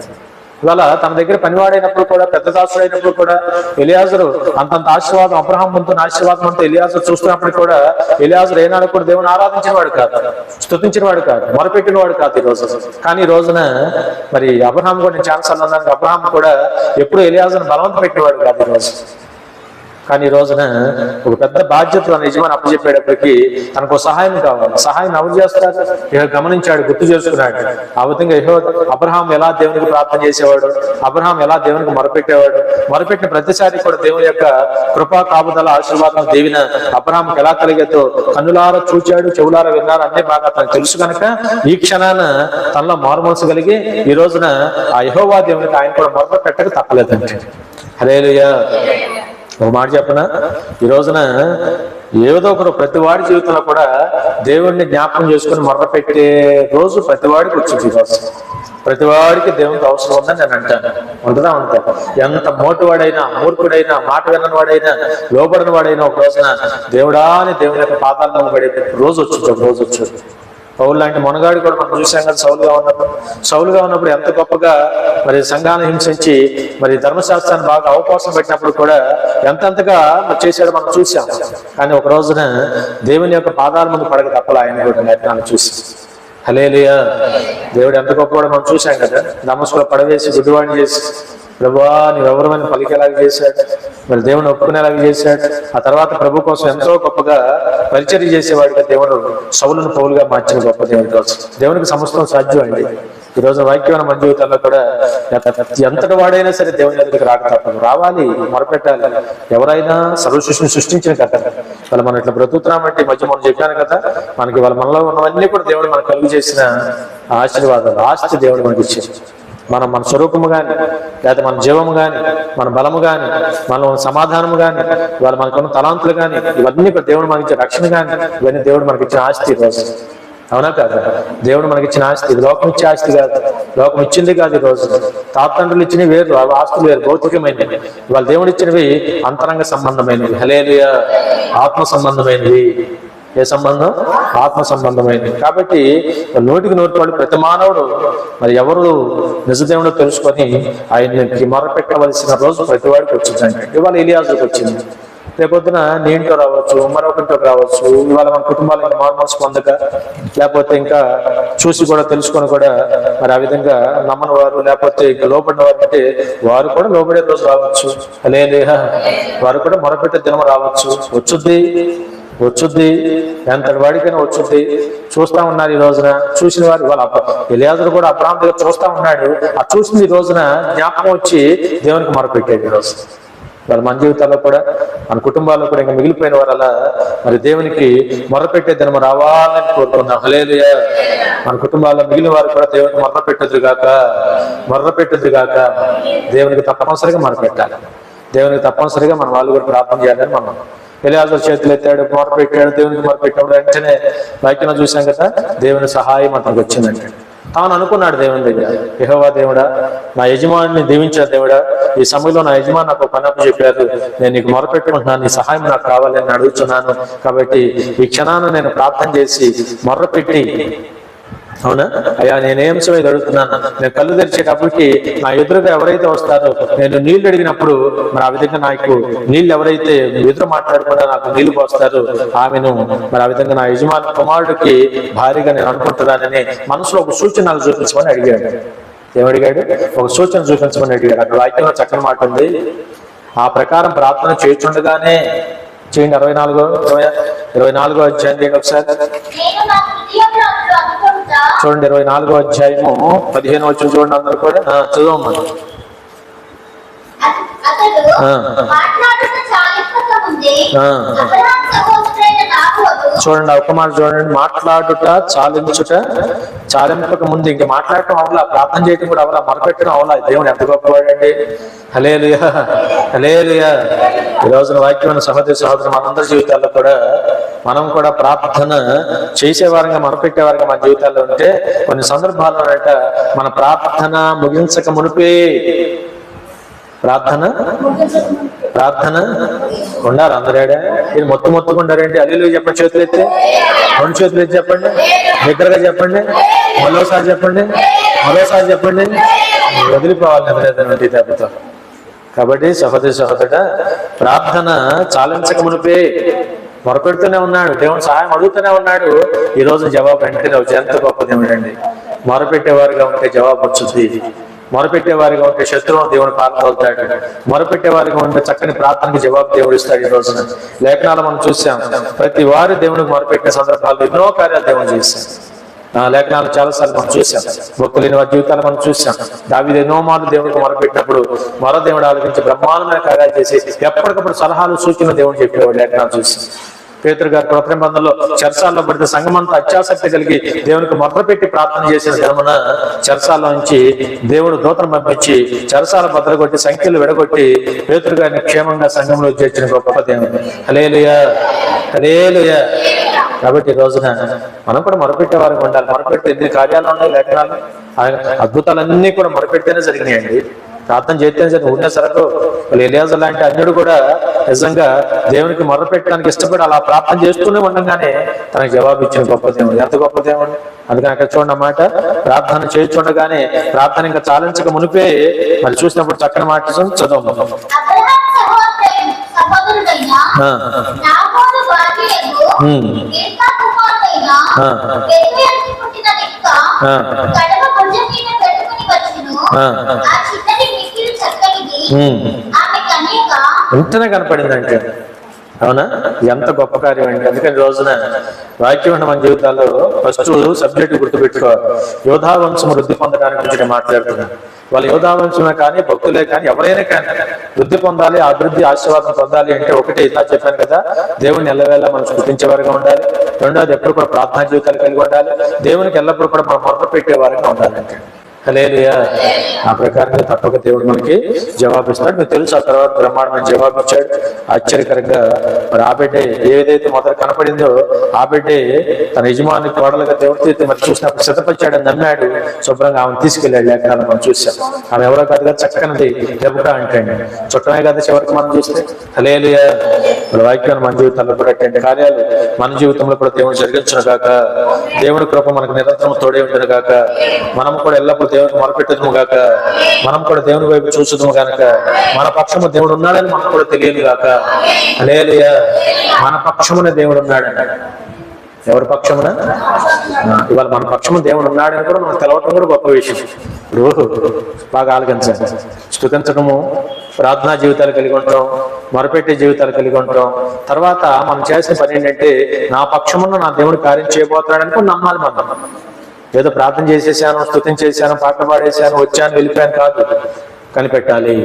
ఇవాళ తన దగ్గర పనివాడైనప్పుడు కూడా, పెద్ద దాసుడైనప్పుడు కూడా ఎలియాజరు అంతంత ఆశీర్వాదం, అబ్రహాం ముందు ఆశీర్వాదం అంతా ఎలియాజరు చూస్తున్నప్పుడు కూడా ఎలియాజరు ఏనాడు కూడా దేవుని ఆరాధించిన వాడు కాదు, స్తుతించిన వాడు కాదు, మొరపెట్టిన వాడు కాదు ఈ రోజు. కానీ ఈ రోజున మరి అబ్రహాం కూడా నేను ఛాన్సల్ అన్నాను, అబ్రహాం కూడా ఎప్పుడు ఎలియాజరుని బలవంత పెట్టినవాడు కాదు ఈ రోజు. కానీ ఈ రోజున ఒక పెద్ద బాధ్యత యజమాని అప్పచెప్పేటప్పటికి తనకు సహాయం కావాలి. సహాయం ఎవరు చేస్తారు? గమనించాడు, గుర్తు చేసుకున్నాడు. ఆ విధంగా అబ్రహాం ఎలా దేవునికి ప్రార్థన చేసేవాడు, అబ్రహాం ఎలా దేవునికి మొరపెట్టేవాడు, మొరపెట్టిన ప్రతిసారి కూడా దేవుని యొక్క కృపా కాపుదల ఆశీర్వాదం దేవిన అబ్రహాంకి ఎలా కలిగేదో కన్నులారా చూచాడు, చెవులారా విన్నారు, అన్నీ బాగా తనకు తెలుసు కనుక ఈ క్షణాన తనలో మారుమనసు కలిగి ఈ రోజున ఆ యెహోవా దేవునికి ఆయన కూడా మొరపెట్టక తప్పలేదండి. హల్లెలూయా. ఒక మాట చెప్పనా, ఈ రోజున ఏదో ఒకరు ప్రతి వాడి జీవితంలో కూడా దేవుడిని జ్ఞాపకం చేసుకుని మొర్ర పెట్టే రోజు ప్రతి వాడికి వచ్చింది. ఈరోజు ప్రతి వాడికి దేవునికి అవసరం ఉందని నేను అంటాను. ఉంటుందా? ఉంటాను. ఎంత మోటువాడైనా, మూర్ఖుడైనా, మాట వినని వాడైనా, లోబడిన వాడైనా ఒక రోజున దేవుడా అని దేవుని యొక్క పాదాలను పడే రోజు వచ్చింది. ఒక రోజు వచ్చేది. పౌలు లాంటి మొనగాడు కూడా మనం చూసాం కదా. సౌలుగా ఉన్నప్పుడు ఎంత గొప్పగా మరి సంఘాన్ని హింసించి మరి ధర్మశాస్త్రాన్ని బాగా అవకాశం పెట్టినప్పుడు కూడా ఎంతగా చేశాడో మనం చూసాం. కానీ ఒక రోజున దేవుని యొక్క పాదాల ముందు పడక తప్పలా ఆయన కూడా లేఖనాలు చూసి. హల్లెలూయా. దేవుడు ఎంత గొప్పవాడో మనం చూసాం కదా. దమస్కులో పడవేసి గుడ్డివాడిని చేసి ప్రభువా నీవెవరమని పలికేలాగా చేశాడు, మరి దేవుని ఒప్పుకునేలాగా చేశాడు. ఆ తర్వాత ప్రభు కోసం ఎంతో గొప్పగా పరిచర్య చేసేవాడిగా దేవుడు సౌలును పౌలుగా మార్చిన గొప్ప దేవుని కోసం. దేవునికి సమస్తం సాధ్యం అండి. ఈ రోజు వాక్యమైన మన జీవితాల్లో కూడా ఎంతటి వాడైనా సరే దేవుని దగ్గరికి రాక తప్పదు. రావాలి, మొరపెట్టాలి. ఎవరైనా సర్వసృష్టిని సృష్టించిన కదా. వాళ్ళ మనం ఇట్లా బ్రతుకుతున్నామంటే ఈ మధ్య మనం చెప్పాను కదా, మనకి వాళ్ళ మనలో ఉన్నవన్నీ కూడా దేవుడు మనకు కలుగు చేసిన ఆశీర్వాదాలు, ఆస్తి దేవుడు మనకి ఇచ్చింది. మన స్వరూపము కానీ, లేదా మన జీవము కానీ, మన బలము కానీ, మన సమాధానము కానీ, ఇవాళ మనకున్న తలాంతులు కానీ, ఇవన్నీ దేవుడు మనకి ఇచ్చే రక్షణ కానీ, ఇవన్నీ దేవుడు మనకి ఇచ్చిన ఆస్తి ఈరోజు. అవునా కాదు? దేవుడు మనకి ఇచ్చిన ఆస్తి, ఇది లోకం ఇచ్చే ఆస్తి కాదు, లోకం ఇచ్చింది కాదు. ఈరోజు తాతండ్రులు ఇచ్చినవి వేరు, ఆస్తులు వేరు, భౌతికమైనవి. ఇవాళ దేవుడు ఇచ్చినవి అంతరంగ సంబంధమైనవి, హల్లెలూయా, ఆత్మ సంబంధమైనవి. ఏ సంబంధం? ఆత్మ సంబంధమైనది. కాబట్టి 100కి 100 వాళ్ళు ప్రతి మానవుడు మరి ఎవరు నిజదేవుడో తెలుసుకొని ఆయనకి మొరపెట్టవలసిన రోజు ప్రతి వాడికి వచ్చిందంటే, ఇవాళ ఎలియాజుకి వచ్చింది, రేపొద్దున నీ ఇంట్లో రావచ్చు, మరొకటికి రావచ్చు. ఇవాళ మన కుటుంబాలు ఇంకా మార్మల్స్ పొందక, లేకపోతే ఇంకా చూసి కూడా తెలుసుకొని కూడా మరి ఆ విధంగా నమ్మని వారు, లేకపోతే ఇంకా లోపడిన వారు అంటే వారు కూడా లోబడే రోజు రావచ్చు, హల్లెలూయా. వారు కూడా మొరపెట్టే దినం రావచ్చు, వచ్చుద్ది, ఎంతటి వాడికైనా వచ్చుద్ది. చూస్తా ఉన్నారు ఈ రోజున, చూసిన వారు వాళ్ళ ఎలియాజరు కూడా అప్రాంతంగా చూస్తా ఉన్నాడు. ఆ చూసిన ఈ రోజున జ్ఞాపకం వచ్చి దేవునికి మొరపెట్టాడు. ఈ రోజు వాళ్ళ మన జీవితాల్లో కూడా, మన కుటుంబాల్లో కూడా ఇంకా మిగిలిపోయిన వారు అలా మరి దేవునికి మొరపెట్టే దినం రావాలని కోరుకుందాం, హల్లెలూయా. మన కుటుంబాల్లో మిగిలిన వారు కూడా దేవునికి మొర్రపెట్టుద్రు గాక. దేవునికి తప్పనిసరిగా మొరపెట్టాలి, దేవునికి తప్పనిసరిగా మన వాళ్ళు కూడా ప్రార్థన చేయాలని మనం. ఎలియాజరు చేతులు ఎత్తాడు, మొరపెట్టాడు, దేవునికి మొరపెట్టాడు. వెంటనే వాక్యం చూసాం కదా, దేవుని సహాయం అతనికి వచ్చిందంటే తాను అనుకున్నాడు దేవుని దగ్గర, యెహోవా దేవుడా, నా యజమానిని దీవించిన దేవుడా, ఈ సమయంలో నా యజమాని నాకు పని చెప్పారు, నేను నీకు మొరపెట్టుకుంటున్నాను, నీ సహాయం నాకు కావాలని అడుగుతున్నాను. కాబట్టి ఈ క్షణాన్ని నేను ప్రార్థన చేసి మొర్రపెట్టి, అవునా అయ్యా, నేనేం సమయం అడుగుతున్నాను, నేను కళ్ళు తెరిచేటప్పటికి నా ఎదురుగా ఎవరైతే వస్తారో, నేను నీళ్లు అడిగినప్పుడు మరి ఆ విధంగా నాకు నీళ్ళు ఎవరైతే ఎదురు మాట్లాడకుండా నాకు నీళ్లు పోస్తారో ఆమెను మరి ఆ విధంగా నా యజమాని కుమారుడికి భారీగా నేను అనుకుంటున్నానని మనసులో ఒక సూచనలు చూపించమని అడిగాడు. ఏమడిగాడు? ఒక సూచన చూపించమని అడిగాడు. అక్కడ వాక్యంలో చక్కని మాట ఉంది, ఆ ప్రకారం ప్రార్థన చేయుచుండగానే చేయండి. 24వ అధ్యాయం చేయండి ఒకసారి చూడండి. 24వ అధ్యాయము 15 వచ్చిన చూడండి, అందరూ కూడా చదవమ్మా. చూడండి, ఒక మాట చూడండి, మాట్లాడుట చాలింపక ముందు ఇంక మాట్లాడటం అవలా, ప్రార్థన చేయటం కూడా అవలా, మొరపెట్టడం అవలా. దేవుడు ఎంత గొప్పవాడండి, హల్లెలూయా, హల్లెలూయా. ఈ రోజున వాక్యమైన సహోదరు మనందరి జీవితాల్లో కూడా మనం కూడా ప్రార్థన చేసేవారంగా, మొరపెట్టేవారంగా మన జీవితాల్లో ఉంటే కొన్ని సందర్భాల్లో మన ప్రార్థన ముగించక మునిపే ప్రార్థన ఉండాలి. అందరేడా ఇది మొత్తుకుంటారేంటి? హల్లెలూయా చెప్పండి, చేతులు ఎత్తి, 2 చేతులు ఎత్తి చెప్పండి, దగ్గరగా చెప్పండి, మరోసారి చెప్పండి, వదిలిపోవాలి నిద్రేదనంటే దెబ్బతో. కాబట్టి సహోదరుడా, ప్రార్థన చాలించక మునిపే మొరపెడుతూనే ఉన్నాడు, దేవుని సహాయం అడుగుతూనే ఉన్నాడు. ఈ రోజు జవాబు వెంటనే వచ్చి ఎంత గొప్ప దేవుడండి. మొరపెట్టేవారుగా ఉంటే జవాబు వచ్చింది, మొరపెట్టేవారిగా ఉంటే శత్రువును దేవుని పాల్గొతాడు, మొరపెట్టేవారిగా ఉంటే చక్కని ప్రార్థనకి జవాబు దేవుడు ఇస్తాడు. ఈ రోజున లేఖనాలు మనం చూసాం, ప్రతి వారు దేవునికి మొరపెట్టిన సందర్భాల్లో ఎన్నో కార్యాలు దేవుడు చేశాం. లేఖనాలు చాలాసార్లు మనం చూసాం, భక్తులైన వారి జీవితాలు మనం చూసాం. దావీదు ఎన్నో మార్లు దేవునికి మొరపెట్టినప్పుడు మరో దేవుడు ఆలోచించి బ్రహ్మాండమైన కార్యాలు చేసి ఎప్పటికప్పుడు సలహాలు సూచనలు దేవుడు చెప్పేవాడు. లేఖనాలు చూసి పేతురు గారు కొత్త నిబంధనలో చెరసాల్లో పడితే సంఘమంతా అత్యాసక్తి కలిగి దేవునికి మొదలుపెట్టి ప్రార్థన చేసిన దినమున చెరసాల నుంచి దేవుడు దూతను పంపించి చెరసాల బద్దలుగొట్టి సంఖ్యలు విడగొట్టి పేతురు గారిని క్షేమంగా సంఘంలో చేర్చిన గొప్ప దేవుడు. హల్లెలూయా, హల్లెలూయా. కాబట్టి ఈ రోజున మనం కూడా మొరపెట్టే వారికి ఉండాలి. మొరపెట్టి ఎన్ని కార్యాలు ఉన్నాయి లేఖనాలు, అద్భుతాలన్నీ కూడా మొరపెడితేనే జరిగినాయండి, ప్రార్థన చేస్తేనే సరే. ఉండే సరకు ఎలియాజరు లాంటి అన్యుడు కూడా నిజంగా దేవునికి మొరపెట్టడానికి ఇష్టపడి అలా ప్రార్థన చేస్తూనే ఉండగానే తనకు జవాబు ఇచ్చిన గొప్ప దేవుడు. ఎంత గొప్ప దేవుడు! అందుకని అక్కడ చూడండి మాట, ప్రార్థన చేస్తుండగానే ప్రార్థన ఇంకా చాలించక మునిపే మరి చూసినప్పుడు చక్కని మాట చదవము. వెంటనే కనపడిందంటే, అవునా, ఎంత గొప్ప కార్యం అండి. అందుకని రోజున వాక్యం మన జీవితాల్లో ఫస్ట్ సబ్జెక్ట్ గుర్తుపెట్టుకోవాలి. యోధావంశం వృద్ధి పొందడానికి గురించి మాట్లాడుతున్నాను. వాళ్ళ యోధావంశమే కానీ, భక్తులే కానీ, ఎవరైనా కానీ వృద్ధి పొందాలి, అభివృద్ధి ఆశీర్వాదం పొందాలి అంటే ఒకటి ఇలా చెప్పాను కదా, దేవుని ఎల్లవేళ మనం స్ఫుతించేవారుగా ఉండాలి. రెండోది ఎప్పుడు కూడా ప్రార్థనా జీవితాలు కలిగి ఉండాలి. దేవునికి ఎల్లప్పుడూ కూడా మనం మొదలు పెట్టేవారుగా ఉండాలంటే హల్లెలూయా. ఆ ప్రకారంగా తప్పక దేవుడు మనకి జవాబిస్తాడు. మీకు తెలుసు, ఆ తర్వాత బ్రహ్మాండమైన జవాబు ఇచ్చాడు. ఆశ్చర్యకరంగా మరి ఆ బిడ్డే ఏదైతే మొదట కనపడిందో ఆ బిడ్డే తన యజమాని కోడలుగా దేవుడితో మరి చూసినప్పుడు సిద్ధపరిచాడని నమ్మాడు. శుభ్రంగా ఆమెను తీసుకెళ్ళాడు. లేఖనాలు మనం చూసాం. ఆమె ఎవరో కాదు కదా, చక్కనిది రెబెకా అంటే చుట్టమే కదా చివరికి మనం చూస్తే. హల్లెలూయా. వాక్యాన్ని మన జీవితంలో కూడా అటువంటి కార్యాలు మన జీవితంలో కూడా దేవుడు జరిగించును గాక. దేవుడి కృప మనకు నిరంతరం తోడే ఉంటుంది గాక. మనం కూడా ఎల్లప్పుడూ దేవుడికి మొరపెట్టుదుము గాక. మనం కూడా దేవుని వైపు చూసుదుము గాక. మన పక్షము దేవుడు ఉన్నాడని మనకు కూడా తెలియదు గాక. హల్లెలూయా. మన పక్షమున దేవుడు ఉన్నాడని. ఎవరి పక్షమున? ఇవాళ మన పక్షము దేవుడు ఉన్నాడని కూడా మనకు తెలవటం కూడా గొప్ప విషయం. ఇప్పుడు బాగా ఆలోచించండి. స్తుతించడము, ప్రార్థనా జీవితాలు కలిగి ఉంటాం, మొరపెట్టే జీవితాలు కలిగి ఉంటాం. తర్వాత మనం చేసిన పని ఏంటంటే, నా పక్షమున నా దేవుడు కార్యం చేయబోతున్నాడని కూడా నమ్మాలి. మనం ఏదో ప్రార్థన చేసేసాను, స్తుతించేసాను, పాటలు పాడేసాను, వచ్చాను, వెళ్ళిపోయాను కాదు. కనిపెట్టాలి,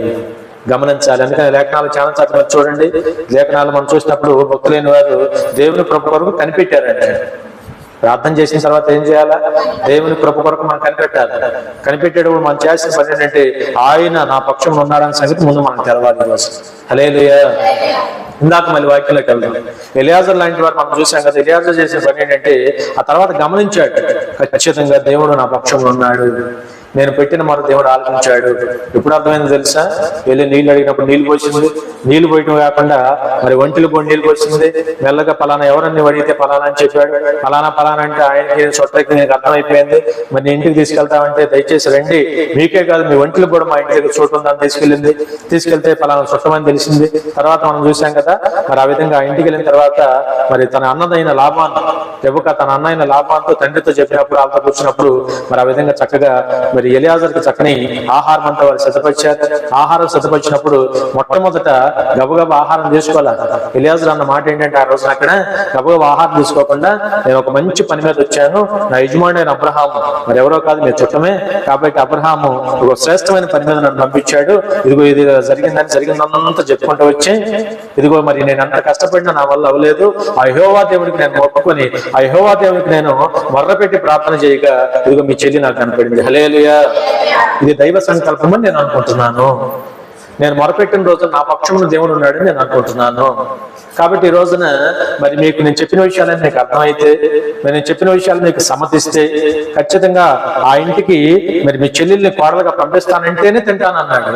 గమనించాలి. అందుకని లేఖనాలు చాలా చక్కగా చూడండి. లేఖనాలు మనం చూసినప్పుడు భక్తులైన వారు దేవుని కృప కొరకు కనిపెట్టారంటే, ప్రార్థన చేసిన తర్వాత ఏం చేయాలా? దేవుని కృప కొరకు మనం కనిపెట్టాలి. కనిపెట్టేటప్పుడు మనం చేసిన పని ఏంటంటే, ఆయన నా పక్షంలో ఉన్నాడని సంగతి ముందు మనం తెలవాలి. ఈరోజు హల్లెలూయా. ఇందాక మళ్ళీ వాక్యంలోకి వెళ్దాం. ఎలియాజర్ లాంటి వారు మనం చూసాం కదా. ఎలియాజర్ చేసిన పని ఏంటంటే, ఆ తర్వాత గమనించాడు, ఖచ్చితంగా దేవుడు నా పక్షంలో ఉన్నాడు, నేను పెట్టిన మన దేవుడు ఆలోచించాడు. ఎప్పుడు అర్థమైంది తెలుసా? వెళ్ళి నీళ్ళు అడిగినప్పుడు నీళ్ళు పోసింది. నీళ్లు పోయటం కాకుండా మరి ఒంటిలో కూడా నీళ్ళు పోసింది. మెల్లగా పలానా ఎవరన్నా అడిగితే పలానా అని చెప్పాడు. పలానా అంటే ఆయనకి సొట్టకి నీకు అర్థమైపోయింది. మరి నీ ఇంటికి తీసుకెళ్తామంటే దయచేసి రండి, మీకే కాదు మీ ఒంటిలో కూడా మా ఇంటి దగ్గర చోటు ఉందని తీసుకెళ్ళింది. తీసుకెళ్తే పలానా చుట్టమని తెలిసింది. తర్వాత మనం చూసాం కదా. మరి ఆ విధంగా ఆ ఇంటికి వెళ్ళిన తర్వాత మరి తన అన్నదైన లాభాన్ని రెబెకా తన అన్నైన లాభాన్తో తండ్రితో చెప్పినప్పుడు, వాళ్ళతో కూర్చున్నప్పుడు మరి ఆ విధంగా చక్కగా మరి ఎలియాజర్కి చక్కని ఆహారం అంతా వారు సిద్ధపరిచారు. ఆహారం సిద్ధపరిచినప్పుడు మొట్టమొదట గబగబా ఆహారం తీసుకోవాలి. ఎలియాజర్ అన్న మాట ఏంటంటే, ఆ రోజున అక్కడ గబగబా ఆహారం తీసుకోకుండా, నేను ఒక మంచి పని మీద వచ్చాను, నా యజమానుడైన అబ్రహాము మరి ఎవరో కాదు మీ చుట్టమే, కాబట్టి అబ్రహాము ఒక శ్రేష్టమైన పని మీద నన్ను పంపించాడు. ఇదిగో ఇది జరిగిందంతా చెప్పుకుంటూ వచ్చి, ఇదిగో మరి నేను అంత కష్టపడినా నా వల్ల అవ్వలేదు. ఆ యెహోవా దేవుడికి నేను మొక్కుకొని, ఆ యెహోవా దేవుడికి నేను మొర్రపెట్టి ప్రార్థన చేయగా ఇదిగో మీ చెల్లి నాకు కనపడింది. హల్లెలూయా. ఇది దైవ సంకల్పం అని నేను అనుకుంటున్నాను. నేను మొరపెట్టిన రోజు నా పక్షమున దేవుడు ఉన్నాడని నేను అనుకుంటున్నాను. కాబట్టి ఈ రోజున మరి మీకు నేను చెప్పిన విషయాలని మీకు అర్థమైతే, నేను చెప్పిన విషయాలు మీకు సమ్మతిస్తే, ఖచ్చితంగా ఆ ఇంటికి మరి మీ చెల్లెల్ని కోడలుగా పంపిస్తానంటేనే తింటానన్నాడు.